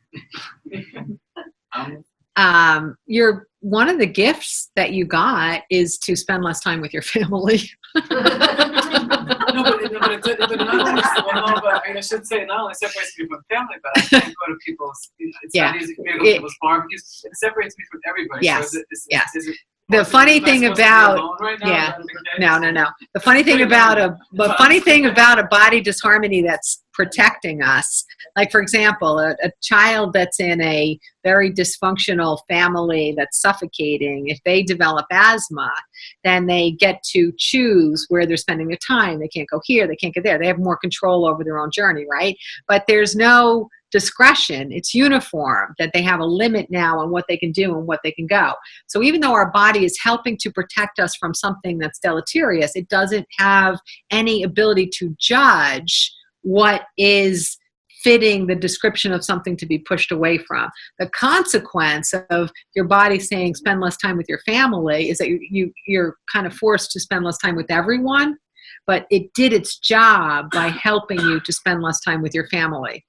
One of the gifts that you got is to spend less time with your family. I should say not only separates me from family, but I can't go to people's. It's not easy for me to go to people's barbecues. It separates me from everybody. Yes. So is it The funny thing about no. The funny thing about a body disharmony that's protecting us, like for example, a child that's in a very dysfunctional family that's suffocating, if they develop asthma, then they get to choose where they're spending their time. They can't go here, they can't go there. They have more control over their own journey, right? But there's no discretion. It's uniform, that they have a limit now on what they can do and what they can go. So even though our body is helping to protect us from something that's deleterious, it doesn't have any ability to judge what is fitting the description of something to be pushed away from. The consequence of your body saying spend less time with your family is that you're kind of forced to spend less time with everyone, but it did its job by helping you to spend less time with your family.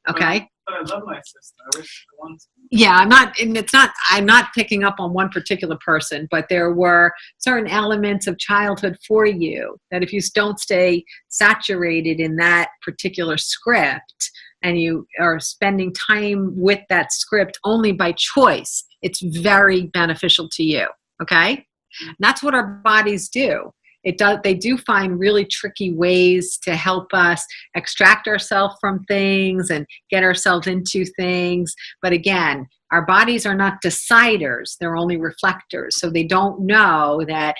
Okay. But I love my sister. I wish I wanted to. Yeah, I'm not picking up on one particular person, but there were certain elements of childhood for you that if you don't stay saturated in that particular script and you are spending time with that script only by choice, it's very beneficial to you. Okay. And that's what our bodies do. They do find really tricky ways to help us extract ourselves from things and get ourselves into things. But again, our bodies are not deciders, they're only reflectors. So they don't know that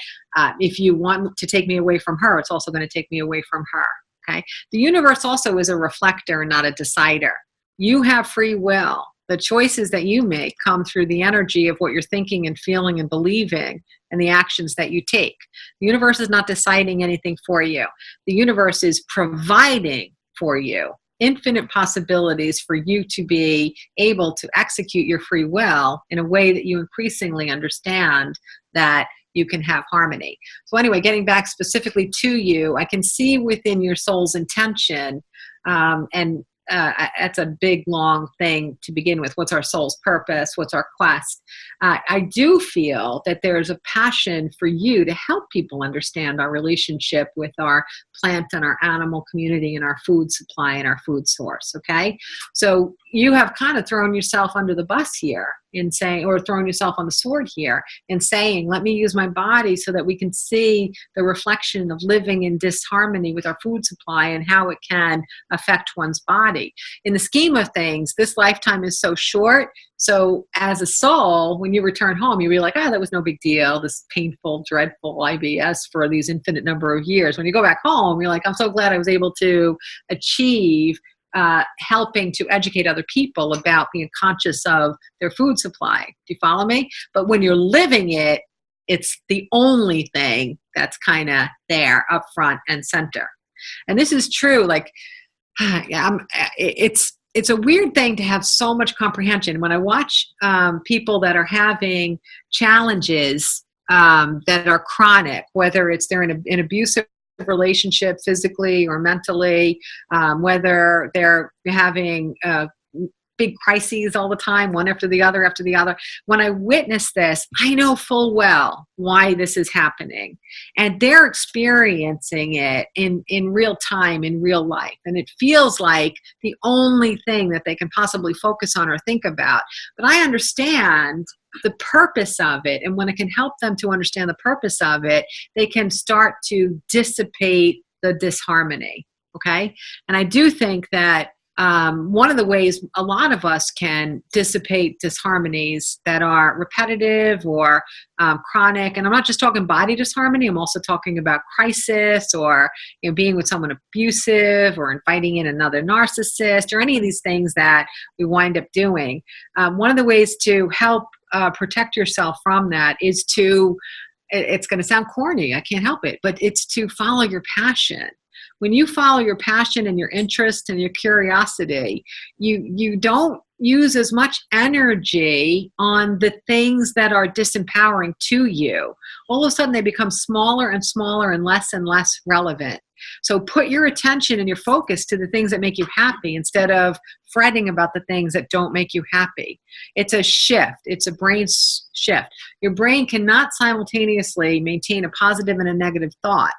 if you want to take me away from her, it's also going to take me away from her. Okay. The universe also is a reflector, not a decider. You have free will. The choices that you make come through the energy of what you're thinking and feeling and believing and the actions that you take. The universe is not deciding anything for you. The universe is providing for you infinite possibilities for you to be able to execute your free will in a way that you increasingly understand that you can have harmony. So anyway, getting back specifically to you, I can see within your soul's intention, and that's a big, long thing to begin with. What's our soul's purpose? What's our quest? I do feel that there's a passion for you to help people understand our relationship with our plant and our animal community and our food supply and our food source, okay? So you have kind of thrown yourself under the bus here in saying, or thrown yourself on the sword here in saying, let me use my body so that we can see the reflection of living in disharmony with our food supply and how it can affect one's body. In the scheme of things, this lifetime is so short. So as a soul, when you return home, you'll be like, that was no big deal, this painful, dreadful IBS for these infinite number of years. When you go back home, you're like, I'm so glad I was able to achieve helping to educate other people about being conscious of their food supply. Do you follow me? But when you're living it, it's the only thing that's kind of there up front and center. And this is true. Like, it's a weird thing to have so much comprehension. When I watch people that are having challenges that are chronic, whether it's they're in an abusive relationship physically or mentally, whether they're having big crises all the time, one after the other after the other. When I witness this, I know full well why this is happening. And they're experiencing it in real time, in real life. And it feels like the only thing that they can possibly focus on or think about. But I understand the purpose of it. And when it can help them to understand the purpose of it, they can start to dissipate the disharmony. Okay. And I do think that one of the ways a lot of us can dissipate disharmonies that are repetitive or chronic, and I'm not just talking body disharmony, I'm also talking about crisis or being with someone abusive or inviting in another narcissist or any of these things that we wind up doing. One of the ways to help protect yourself from that is to, it's going to sound corny, I can't help it, but it's to follow your passion. When you follow your passion and your interest and your curiosity, you don't use as much energy on the things that are disempowering to you. All of a sudden they become smaller and smaller and less relevant. So put your attention and your focus to the things that make you happy instead of fretting about the things that don't make you happy. It's a shift. It's a brain shift. Your brain cannot simultaneously maintain a positive and a negative thought.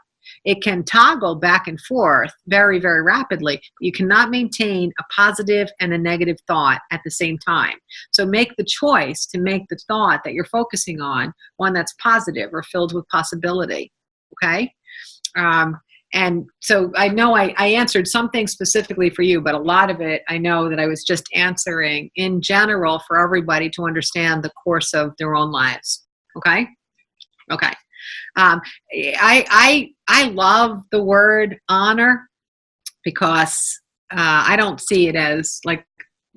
It can toggle back and forth very, very rapidly. But you cannot maintain a positive and a negative thought at the same time. So make the choice to make the thought that you're focusing on one that's positive or filled with possibility. Okay? And so I know I answered something specifically for you, but a lot of it I know that I was just answering in general for everybody to understand the course of their own lives. Okay? Okay. I love the word honor because I don't see it as like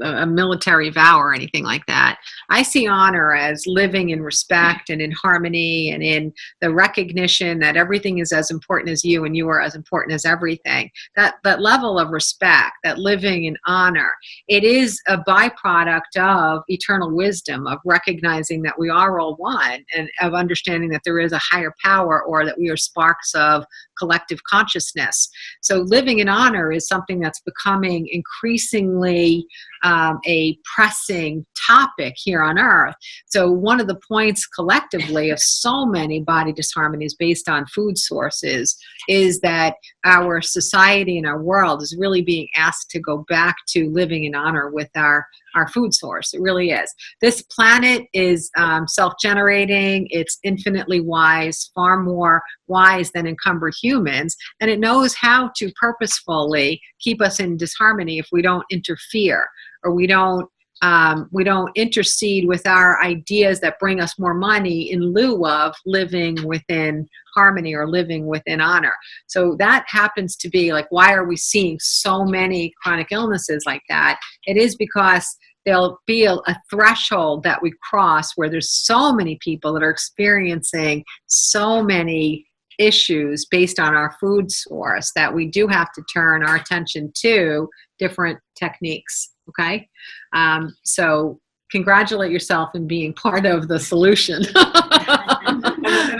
a military vow or anything like that. I see honor as living in respect and in harmony and in the recognition that everything is as important as you and you are as important as everything. That level of respect, that living in honor, it is a byproduct of eternal wisdom, of recognizing that we are all one and of understanding that there is a higher power or that we are sparks of collective consciousness. So living in honor is something that's becoming increasingly a pressing topic here on Earth. So one of the points collectively of so many body disharmonies based on food sources is that our society and our world is really being asked to go back to living in honor with our food source. It really is. This planet is self-generating. It's infinitely wise, far more wise than encumbered humans, and it knows how to purposefully keep us in disharmony if we don't interfere or we don't intercede with our ideas that bring us more money in lieu of living within harmony or living within honor. So that happens to be like, why are we seeing so many chronic illnesses like that? It is because there'll be a threshold that we cross where there's so many people that are experiencing so many issues based on our food source that we do have to turn our attention to different techniques. Okay, so congratulate yourself in being part of the solution. and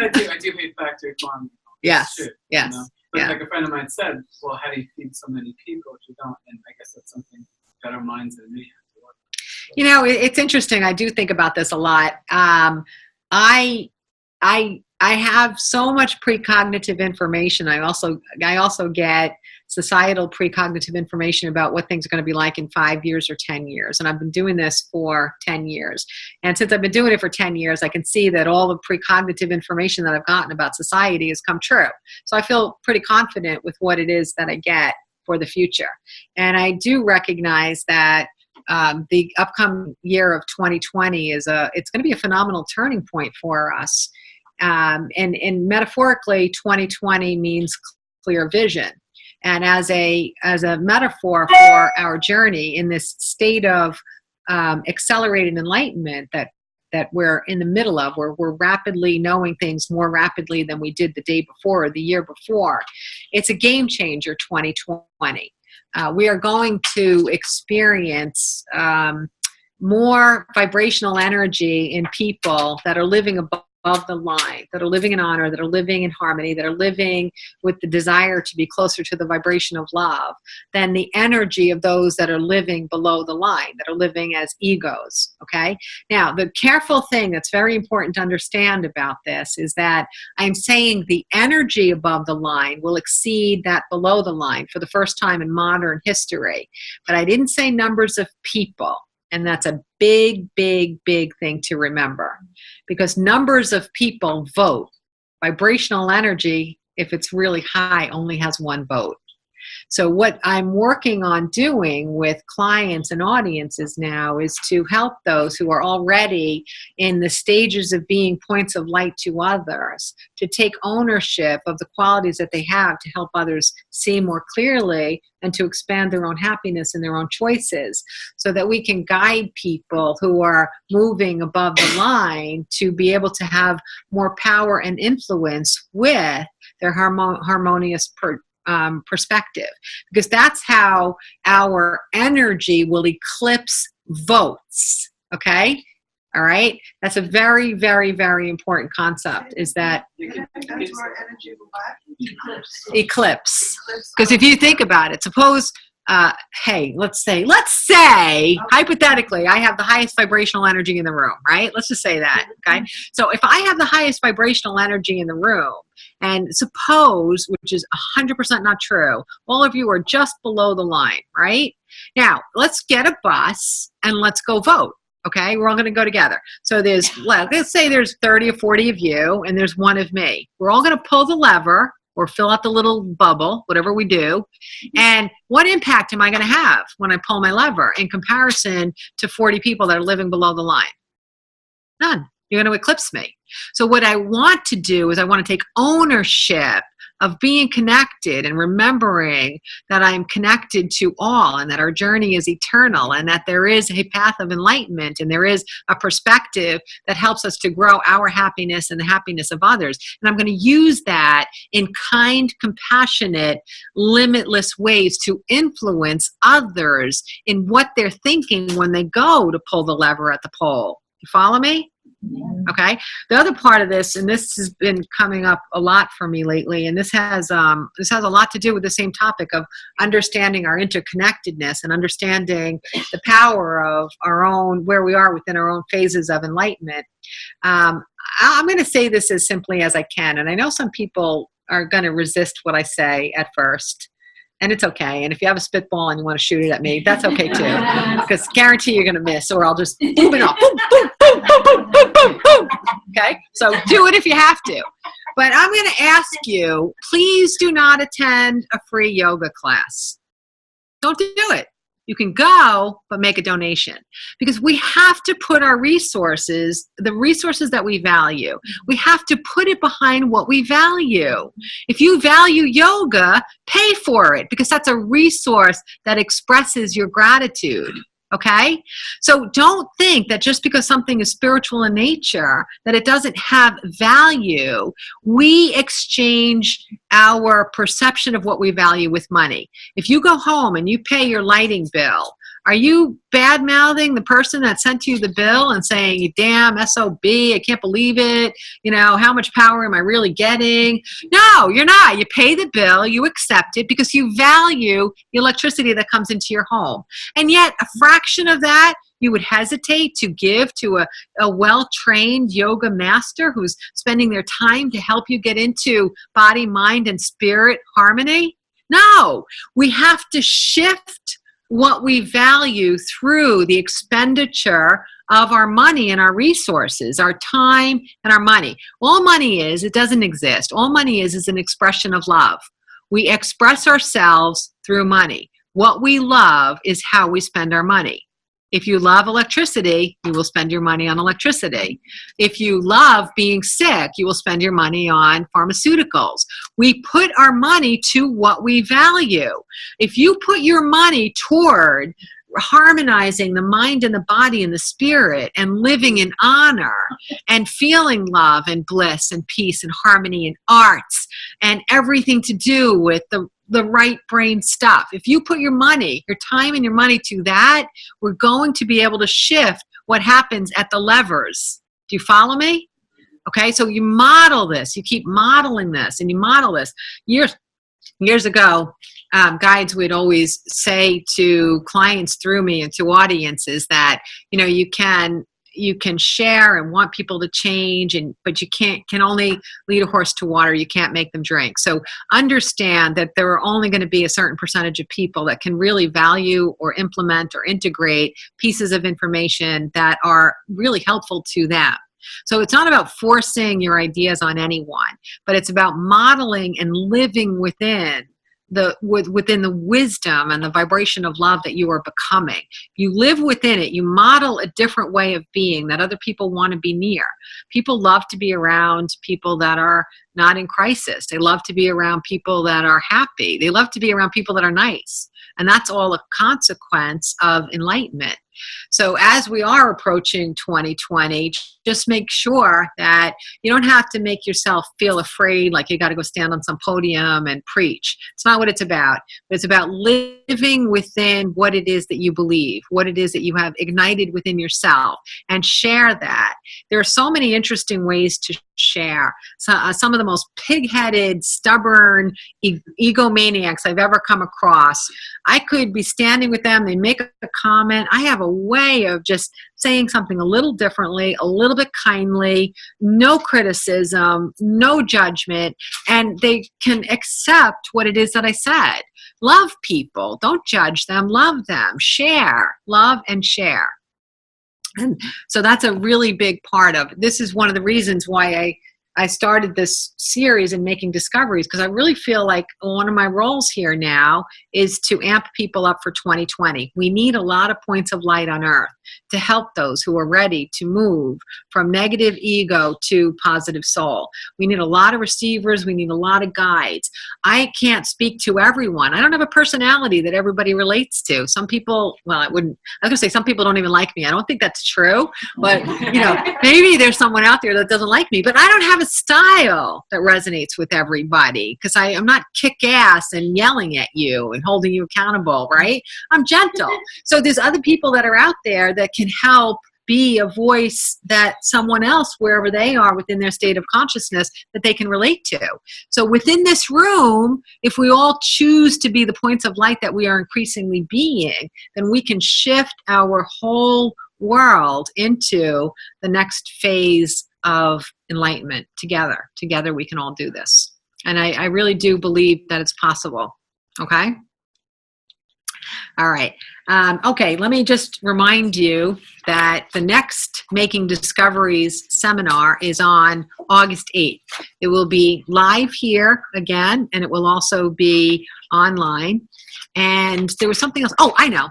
I do hate factory farming. Yes, Shit, yes, you know? But yeah. like a friend of mine said, well, how do you feed so many people if you don't? And I guess that's something better minds than me have to work with. You know, it's interesting. I do think about this a lot. I have so much precognitive information. I also get societal precognitive information about what things are going to be like in 5 years or 10 years. And I've been doing this for 10 years. And since I've been doing it for 10 years, I can see that all the precognitive information that I've gotten about society has come true. So I feel pretty confident with what it is that I get for the future. And I do recognize that the upcoming year of 2020 it's going to be a phenomenal turning point for us. And metaphorically, 2020 means clear vision. And as a metaphor for our journey in this state of accelerated enlightenment that we're in the middle of, where we're rapidly knowing things more rapidly than we did the day before or the year before, it's a game changer, 2020. We are going to experience more vibrational energy in people that are living above the line, that are living in honor, that are living in harmony, that are living with the desire to be closer to the vibration of love than the energy of those that are living below the line, that are living as egos, okay? Now, the careful thing that's very important to understand about this is that I'm saying the energy above the line will exceed that below the line for the first time in modern history. But I didn't say numbers of people. And that's a big, big, big thing to remember, because numbers of people vote. Vibrational energy, if it's really high, only has one vote. So what I'm working on doing with clients and audiences now is to help those who are already in the stages of being points of light to others to take ownership of the qualities that they have to help others see more clearly and to expand their own happiness and their own choices, so that we can guide people who are moving above the line to be able to have more power and influence with their harmonious perspective, because that's how our energy will eclipse votes. Okay, all right, that's a very, very, very important concept, is that eclipse. Because if you think about it, suppose hey, let's say hypothetically I have the highest vibrational energy in the room, right? Let's just say that. Okay, so if I have the highest vibrational energy in the room, and suppose, which is 100% not true, all of you are just below the line, right? Now, let's get a bus and let's go vote, okay? We're all going to go together. So let's say there's 30 or 40 of you and there's one of me. We're all going to pull the lever or fill out the little bubble, whatever we do. And what impact am I going to have when I pull my lever in comparison to 40 people that are living below the line? None. You're going to eclipse me. So what I want to do is I want to take ownership of being connected and remembering that I'm connected to all, and that our journey is eternal, and that there is a path of enlightenment, and there is a perspective that helps us to grow our happiness and the happiness of others. And I'm going to use that in kind, compassionate, limitless ways to influence others in what they're thinking when they go to pull the lever at the poll. You follow me? Okay. The other part of this, and this has been coming up a lot for me lately, and this has a lot to do with the same topic of understanding our interconnectedness and understanding the power of our own, where we are within our own phases of enlightenment. I'm going to say this as simply as I can, and I know some people are going to resist what I say at first. And it's okay. And if you have a spitball and you want to shoot it at me, that's okay too. Because guarantee you're going to miss, or I'll just boom it off. Boom, boom, boom, boom, boom, boom, boom, boom. Okay? So do it if you have to. But I'm going to ask you, please do not attend a free yoga class. Don't do it. You can go, but make a donation. Because we have to put our resources, the resources that we value, we have to put it behind what we value. If you value yoga, pay for it, because that's a resource that expresses your gratitude. Okay? So don't think that just because something is spiritual in nature, that it doesn't have value. We exchange our perception of what we value with money. If you go home and you pay your lighting bill, are you bad-mouthing the person that sent you the bill and saying, "You damn SOB, I can't believe it, you know, how much power am I really getting?" No, you're not. You pay the bill, you accept it because you value the electricity that comes into your home. And yet a fraction of that you would hesitate to give to a well-trained yoga master who's spending their time to help you get into body, mind, and spirit harmony? No, we have to shift what we value through the expenditure of our money and our resources, our time and our money. All money is, it doesn't exist. All money is an expression of love. We express ourselves through money. What we love is how we spend our money. If you love electricity, you will spend your money on electricity. If you love being sick, you will spend your money on pharmaceuticals. We put our money to what we value. If you put your money toward harmonizing the mind and the body and the spirit and living in honor and feeling love and bliss and peace and harmony and arts and everything to do with the right brain stuff. If you put your money, your time and your money to that, we're going to be able to shift what happens at the levers. Do you follow me? Okay, so you model this. You keep modeling this and you model this. Years ago, guides would always say to clients through me and to audiences that, you know, you can share and want people to change, but you can only lead a horse to water. You can't make them drink. So understand that there are only going to be a certain percentage of people that can really value or implement or integrate pieces of information that are really helpful to them. So it's not about forcing your ideas on anyone, but it's about modeling and living within the wisdom and the vibration of love that you are becoming. You live within it. You model a different way of being that other people want to be near. People love to be around people that are not in crisis. They love to be around people that are happy. They love to be around people that are nice. And that's all a consequence of enlightenment. So as we are approaching 2020, just make sure that you don't have to make yourself feel afraid like you got to go stand on some podium and preach. It's not what it's about. It's about living within what it is that you believe, what it is that you have ignited within yourself, and share that. There are so many interesting ways to share. Some of the most pig-headed, stubborn egomaniacs I've ever come across. I could be standing with them, they make a comment. I have a way of just saying something a little differently, a little bit kindly, no criticism, no judgment, and they can accept what it is that I said. Love people. Don't judge them. Love them. Share. Love and share. And so that's a really big part of it. This is one of the reasons why I started this series in Making Discoveries, because I really feel like one of my roles here now is to amp people up for 2020. We need a lot of points of light on earth to help those who are ready to move from negative ego to positive soul. We need a lot of receivers. We need a lot of guides. I can't speak to everyone. I don't have a personality that everybody relates to. Some people, well, I was going to say some people don't even like me. I don't think that's true, but you know, maybe there's someone out there that doesn't like me, but I don't have a style that resonates with everybody because I'm not kick-ass and yelling at you and holding you accountable, right? I'm gentle. So there's other people that are out there that can help be a voice that someone else, wherever they are within their state of consciousness, that they can relate to. So within this room, if we all choose to be the points of light that we are increasingly being, then we can shift our whole world into the next phase of enlightenment together. Together we can all do this. And I really do believe that it's possible. Okay? All right. Okay, let me just remind you that the next Making Discoveries seminar is on August 8th. It will be live here again, and it will also be online. And there was something else. Oh, I know.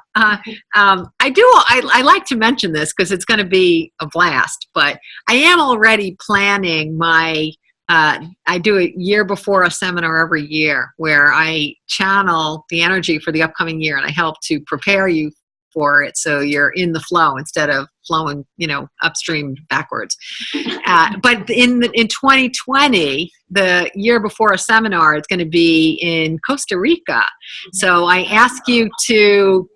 I like to mention this because it's going to be a blast, but I am already planning my I do a year before a seminar every year where I channel the energy for the upcoming year, and I help to prepare you for it so you're in the flow instead of flowing, upstream backwards. But in 2020, the year before a seminar, it's going to be in Costa Rica. So I ask you to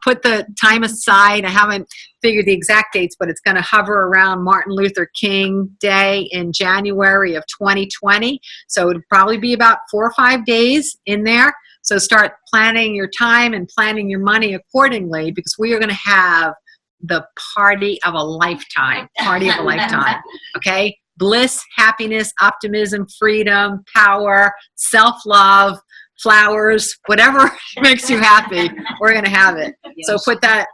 put the time aside. I haven't figured the exact dates, but it's going to hover around Martin Luther King Day in January of 2020. So it'll probably be about 4 or 5 days in there. So start planning your time and planning your money accordingly, because we are going to have the party of a lifetime. Party of a lifetime. Okay? Bliss, happiness, optimism, freedom, power, self-love, flowers, whatever makes you happy, we're going to have it. So put that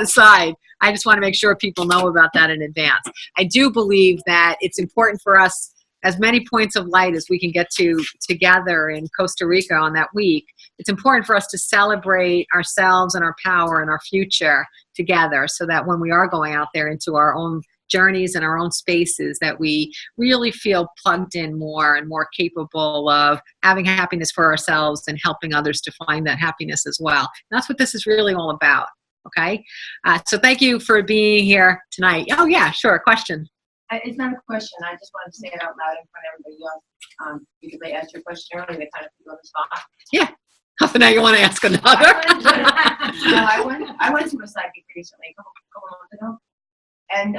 aside. I just want to make sure people know about that in advance. I do believe that it's important for us, as many points of light as we can get to together in Costa Rica on that week. It's important for us to celebrate ourselves and our power and our future together, so that when we are going out there into our own journeys and our own spaces, that we really feel plugged in more and more capable of having happiness for ourselves and helping others to find that happiness as well. And that's what this is really all about. Okay? So thank you for being here tonight. Oh yeah, sure, question. It's not a question. I just wanted to say it out loud in front of everybody else, because I asked your question earlier. They kind of put you on the spot. Yeah. So now you want to ask another? I went to a psychic recently, a couple months ago, and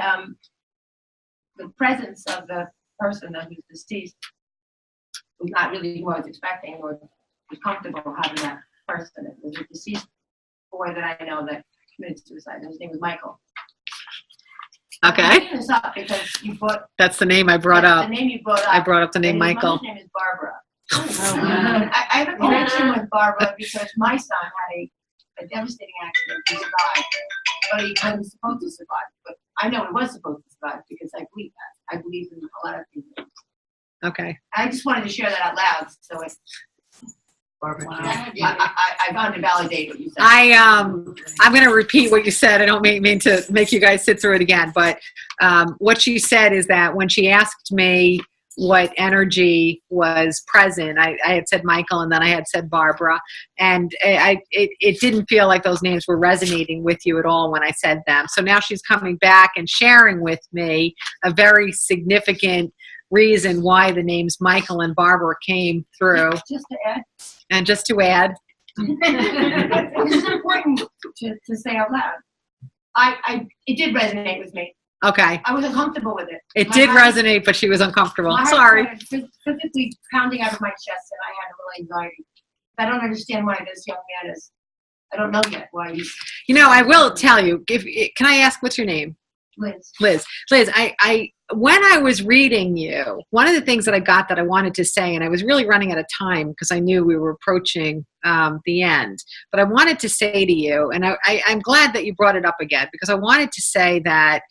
the presence of the person that was deceased was not really who I was expecting or was comfortable having that person. It was a deceased boy that I know that committed suicide. His name was Michael. Okay. I'm bringing this up because you brought. That's the name I brought up. The name you brought up. I brought up the name His Michael. mother's name is Barbara. I have a connection with Barbara because my son had a devastating accident. He survived, but he wasn't supposed to survive. But I know he was supposed to survive because I believe that. I believe in a lot of things. Okay. I just wanted to share that out loud, so it's. Barbara. Wow. I wanted to validate what you said. I'm going to repeat what you said. I don't mean to make you guys sit through it again, but what she said is that when she asked me what energy was present, I had said Michael, and then I had said Barbara, and it didn't feel like those names were resonating with you at all when I said them. So now she's coming back and sharing with me a very significant reason why the names Michael and Barbara came through. Just to add. And just to add, this is important to say out loud. It did resonate with me. okay, I was uncomfortable with it. it My did heart- resonate, but she was uncomfortable. my heart Sorry. started physically pounding out of my chest, and I had a little anxiety. I don't understand why this young man is. I don't know yet why he's. I will tell you. Can I ask what's your name? Liz. Liz, when I was reading you, one of the things that I got that I wanted to say, and I was really running out of time because I knew we were approaching the end, but I wanted to say to you, and I'm glad that you brought it up again, because I wanted to say that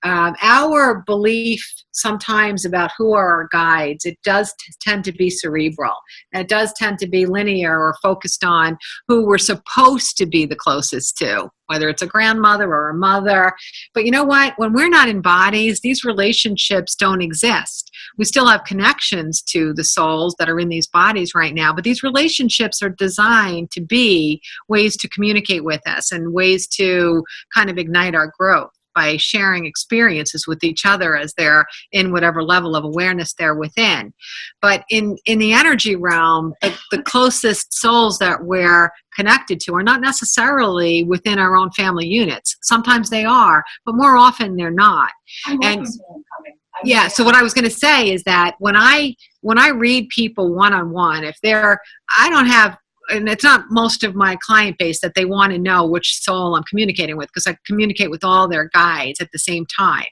our belief sometimes about who are our guides, it does tend to be cerebral. And it does tend to be linear or focused on who we're supposed to be the closest to, whether it's a grandmother or a mother. But you know what? When we're not in bodies, these relationships don't exist. We still have connections to the souls that are in these bodies right now, but these relationships are designed to be ways to communicate with us and ways to kind of ignite our growth by sharing experiences with each other as they're in whatever level of awareness they're within. But in the energy realm, the closest souls that we're connected to are not necessarily within our own family units. Sometimes they are, but more often they're not. I'm And- open to him coming. Yeah, so what I was going to say is that when I read people one-on-one, if I don't have and it's not most of my client base that they want to know which soul I'm communicating with, because I communicate with all their guides at the same time.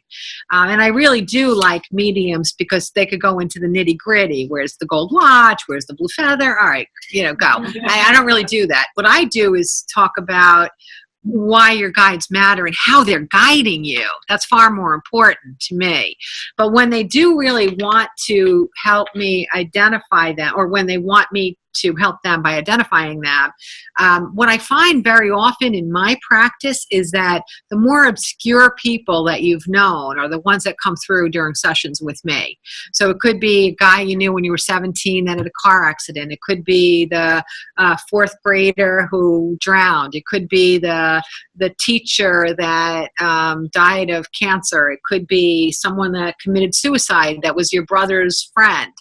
And I really do like mediums because they could go into the nitty gritty. Where's the gold watch? Where's the blue feather? All right, go. I don't really do that. What I do is talk about why your guides matter and how they're guiding you. That's far more important to me. But when they do really want to help me identify them, or when they want me to help them by identifying them, what I find very often in my practice is that the more obscure people that you've known are the ones that come through during sessions with me. So it could be a guy you knew when you were 17 that had a car accident. It could be the fourth grader who drowned. It could be the teacher that died of cancer. It could be someone that committed suicide that was your brother's friend.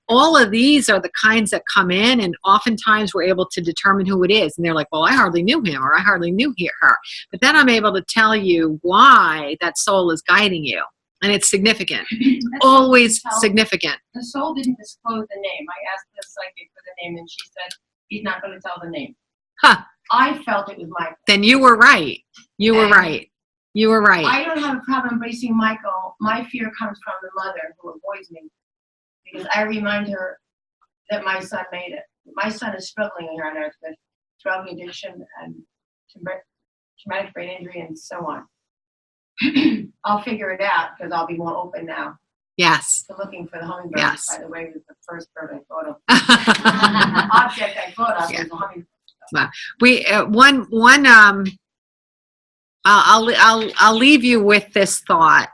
All of these are the kinds that come in, and oftentimes we're able to determine who it is. And they're like, well, I hardly knew him, or I hardly knew her. But then I'm able to tell you why that soul is guiding you. And it's significant. Always significant. The soul didn't disclose the name. I asked the psychic for the name, and she said he's not going to tell the name. Huh. I felt it was Michael. Then you were right. You were right. You were right. I don't have a problem embracing Michael. My fear comes from the mother who avoids me, because I remind her that my son made it. My son is struggling here on earth with drug addiction and traumatic brain injury and so on. I'll figure it out because I'll be more open now. Yes. To looking for the hummingbird. Yes. By the way, it was the first bird I thought of. The object I thought of was the hummingbird. Well, I'll leave you with this thought.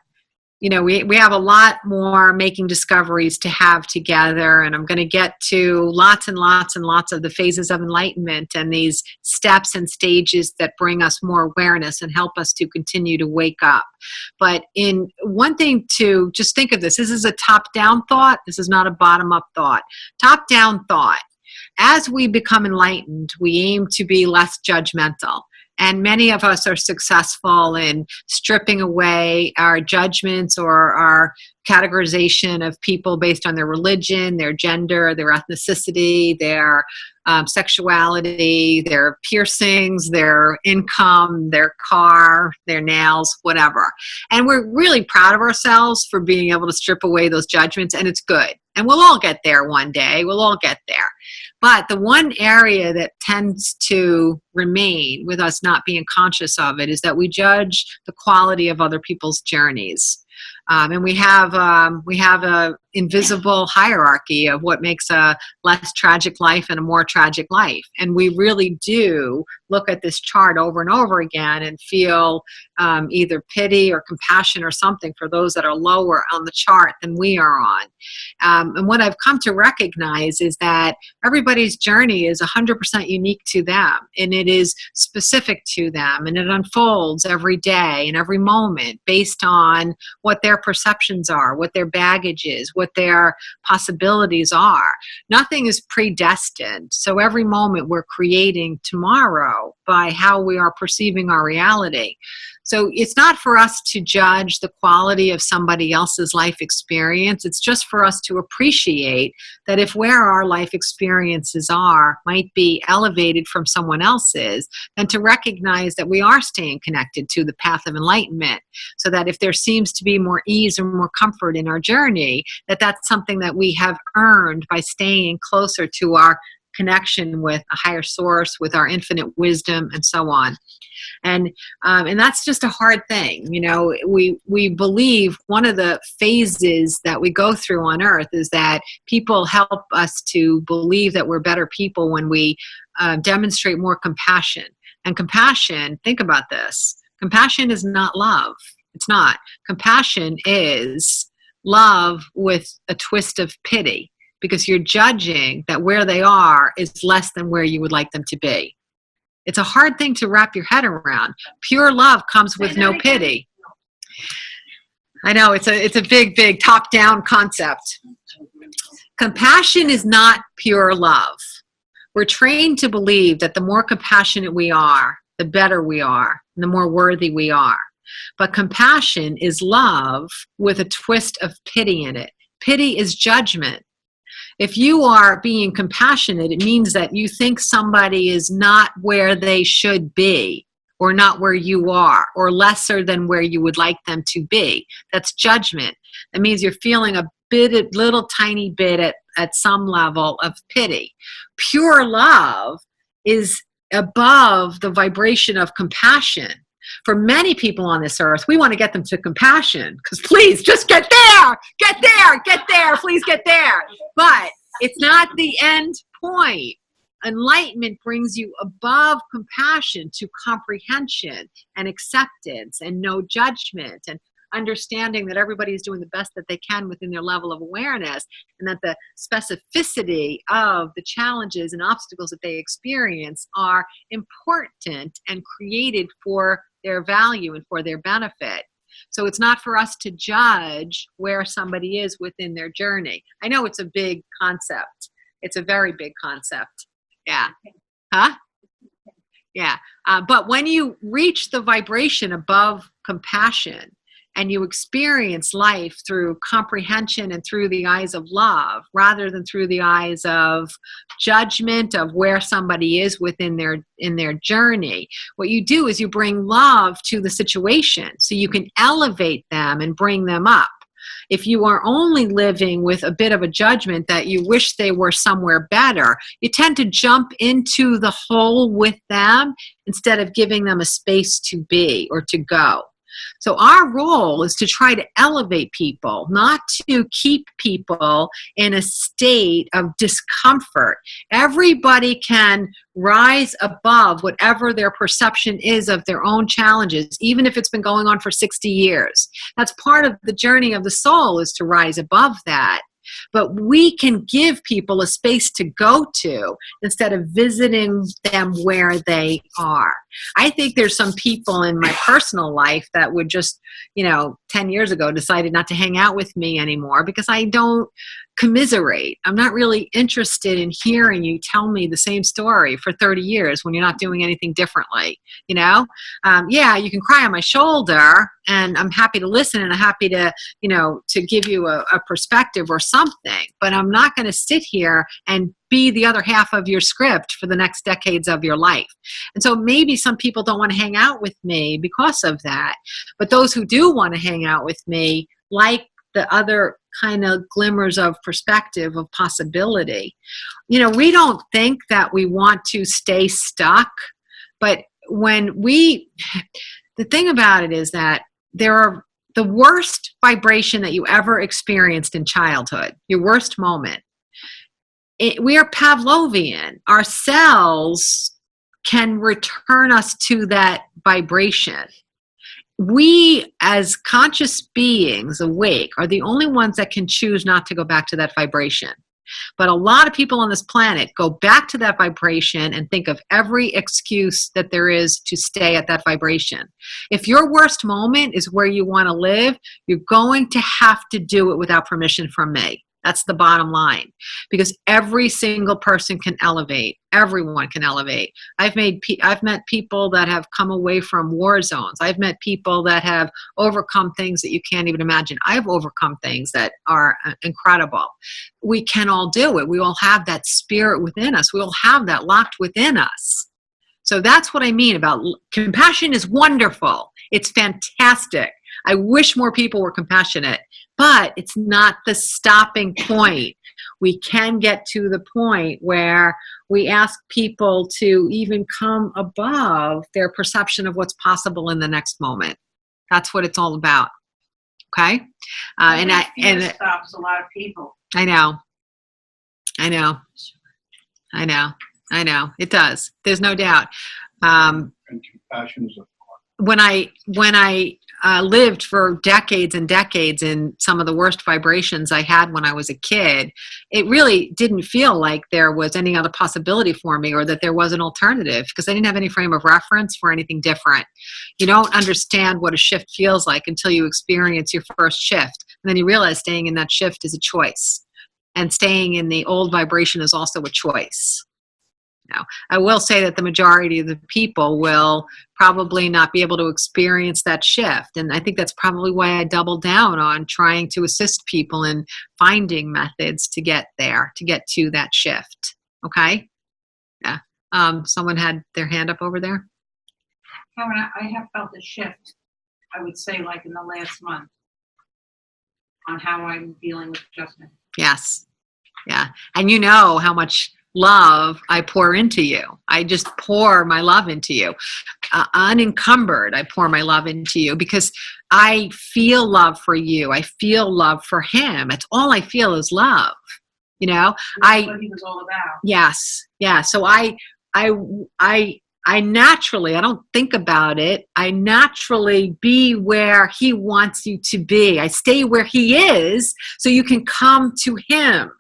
We have a lot more making discoveries to have together, and I'm going to get to lots and lots and lots of the phases of enlightenment and these steps and stages that bring us more awareness and help us to continue to wake up. But in one thing to just think of this is a top-down thought. This is not a bottom-up thought. Top-down thought. As we become enlightened, we aim to be less judgmental. And many of us are successful in stripping away our judgments or our categorization of people based on their religion, their gender, their ethnicity, their sexuality, their piercings, their income, their car, their nails, whatever. And we're really proud of ourselves for being able to strip away those judgments, and it's good. And we'll all get there one day. We'll all get there. But the one area that tends to remain with us not being conscious of it is that we judge the quality of other people's journeys. And we have a invisible hierarchy of what makes a less tragic life and a more tragic life. And we really do look at this chart over and over again and feel either pity or compassion or something for those that are lower on the chart than we are on. And what I've come to recognize is that everybody's journey is 100% unique to them, and it is specific to them, and it unfolds every day and every moment based on what their perceptions are, what their baggage is, what their possibilities are. Nothing is predestined. So every moment we're creating tomorrow by how we are perceiving our reality. So it's not for us to judge the quality of somebody else's life experience. It's just for us to appreciate that if where our life experiences are might be elevated from someone else's, then to recognize that we are staying connected to the path of enlightenment, so that if there seems to be more ease or more comfort in our journey, that that's something that we have earned by staying closer to our connection with a higher source, with our infinite wisdom, and so on. And that's just a hard thing. We believe one of the phases that we go through on earth is that people help us to believe that we're better people when we demonstrate more compassion. And compassion, think about this, compassion is not love. It's not. Compassion is love with a twist of pity, because you're judging that where they are is less than where you would like them to be. It's a hard thing to wrap your head around. Pure love comes with no pity. I know, it's a big, big top-down concept. Compassion is not pure love. We're trained to believe that the more compassionate we are, the better we are, and the more worthy we are. But compassion is love with a twist of pity in it. Pity is judgment. If you are being compassionate, it means that you think somebody is not where they should be, or not where you are, or lesser than where you would like them to be. That's judgment. That means you're feeling a little tiny bit at some level of pity. Pure love is above the vibration of compassion. For many people on this earth, we want to get them to compassion, because please just get there, please get there. But it's not the end point. Enlightenment brings you above compassion to comprehension and acceptance and no judgment, and understanding that everybody is doing the best that they can within their level of awareness, and that the specificity of the challenges and obstacles that they experience are important and created for their value and for their benefit. So it's not for us to judge where somebody is within their journey. I know it's a big concept. It's a very big concept. Yeah. Huh? Yeah. But when you reach the vibration above compassion, and you experience life through comprehension and through the eyes of love, rather than through the eyes of judgment of where somebody is within their journey, what you do is you bring love to the situation so you can elevate them and bring them up. If you are only living with a bit of a judgment that you wish they were somewhere better, you tend to jump into the hole with them instead of giving them a space to be or to go. So our role is to try to elevate people, not to keep people in a state of discomfort. Everybody can rise above whatever their perception is of their own challenges, even if it's been going on for 60 years. That's part of the journey of the soul, is to rise above that. But we can give people a space to go to instead of visiting them where they are. I think there's some people in my personal life that would just, 10 years ago decided not to hang out with me anymore because I don't commiserate. I'm not really interested in hearing you tell me the same story for 30 years when you're not doing anything differently. Yeah, you can cry on my shoulder and I'm happy to listen and I'm happy to, to give you a perspective or something, but I'm not going to sit here and be the other half of your script for the next decades of your life. And so maybe some people don't want to hang out with me because of that, but those who do want to hang out with me like the other kind of glimmers of perspective of possibility. We don't think that we want to stay stuck, but the thing about it is that there are the worst vibration that you ever experienced in childhood, your worst moment. We are Pavlovian. Our cells can return us to that vibration. We, as conscious beings awake, are the only ones that can choose not to go back to that vibration. But a lot of people on this planet go back to that vibration and think of every excuse that there is to stay at that vibration. If your worst moment is where you want to live, you're going to have to do it without permission from me. That's the bottom line, because every single person can elevate. Everyone can elevate. I've met people that have come away from war zones. I've met people that have overcome things that you can't even imagine. I've overcome things that are incredible. We can all do it. We all have that spirit within us. We all have that locked within us. So that's what I mean about compassion is wonderful. It's fantastic. I wish more people were compassionate, but it's not the stopping point. We can get to the point where we ask people to even come above their perception of what's possible in the next moment. That's what it's all about. Okay? And fear stops a lot of people. I know. It does. There's no doubt. And compassion is a When I lived for decades and decades in some of the worst vibrations I had when I was a kid, it really didn't feel like there was any other possibility for me or that there was an alternative, because I didn't have any frame of reference for anything different. You don't understand what a shift feels like until you experience your first shift. And then you realize staying in that shift is a choice. And staying in the old vibration is also a choice. No. I will say that the majority of the people will probably not be able to experience that shift. And I think that's probably why I double down on trying to assist people in finding methods to get there, to get to that shift. Okay? Yeah. Someone had their hand up over there. Karen, I have felt a shift, I would say, like in the last month, on how I'm dealing with adjustment. Yes. Yeah. And you know how much love I pour into you. I just pour my love into you. Unencumbered, I pour my love into you because I feel love for you. I feel love for him. It's all I feel is love. You know, That's what he was all about. yes. Yeah. So I naturally, I don't think about it. I naturally be where he wants you to be. I stay where he is so you can come to him.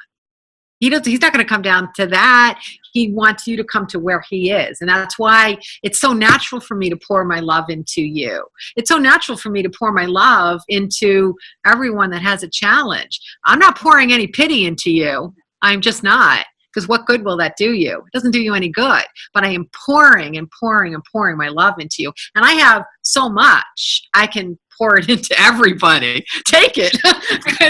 He's not going to come down to that. He wants you to come to where he is. And that's why it's so natural for me to pour my love into you. It's so natural for me to pour my love into everyone that has a challenge. I'm not pouring any pity into you. I'm just not. Because what good will that do you? It doesn't do you any good. But I am pouring and pouring and pouring my love into you. And I have so much, I can pour it into everybody. Take it.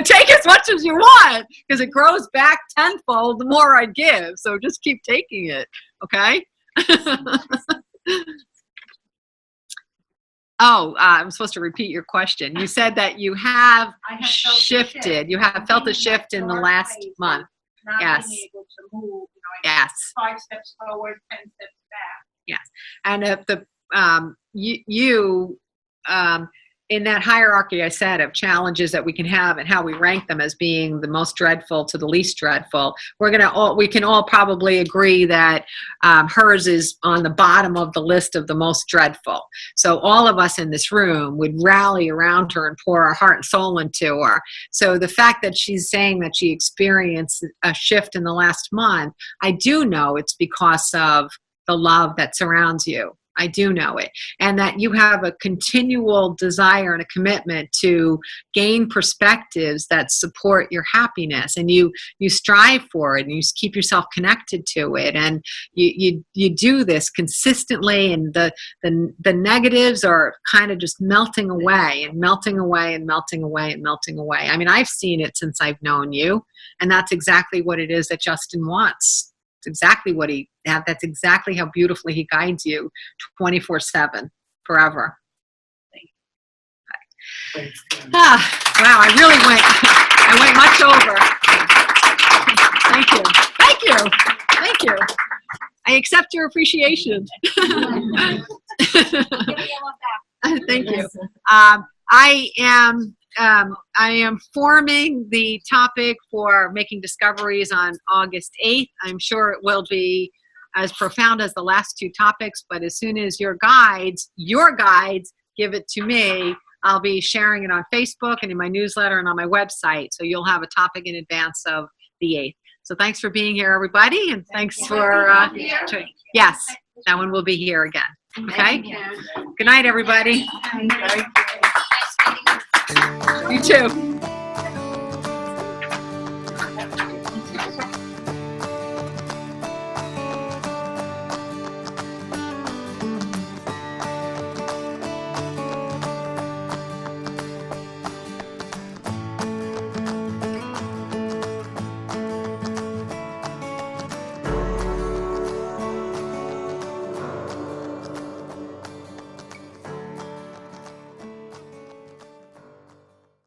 Take as much as you want, because it grows back tenfold the more I give. So just keep taking it. Okay? Oh, I'm supposed to repeat your question. You said that you have I have felt a shifted. shift. You have felt a shift in the last month. Not Yes. being able to move, Yes. 5 steps forward, 10 steps back. And you in that hierarchy I said of challenges that we can have and how we rank them as being the most dreadful to the least dreadful, we can all probably agree that hers is on the bottom of the list of the most dreadful. So all of us in this room would rally around her and pour our heart and soul into her. So the fact that she's saying that she experienced a shift in the last month, I do know it's because of the love that surrounds you. I do know it. And that you have a continual desire and a commitment to gain perspectives that support your happiness. And you strive for it and you keep yourself connected to it. And you do this consistently, and the negatives are kind of just melting away and melting away and melting away and melting away. I mean, I've seen it since I've known you. And that's exactly what it is that Justin wants. Exactly what that's exactly how beautifully he guides you 24/7 forever. Thanks, Karen. Wow, I went much over. Thank you. I accept your appreciation. Thank you. I am forming the topic for making discoveries on August 8th. I'm sure it will be as profound as the last 2 topics, but as soon as your guides give it to me, I'll be sharing it on Facebook and in my newsletter and on my website. So you'll have a topic in advance of the 8th. So thanks for being here, everybody. And thanks for, yes, that one will be here again. Okay? Good night, everybody. You too.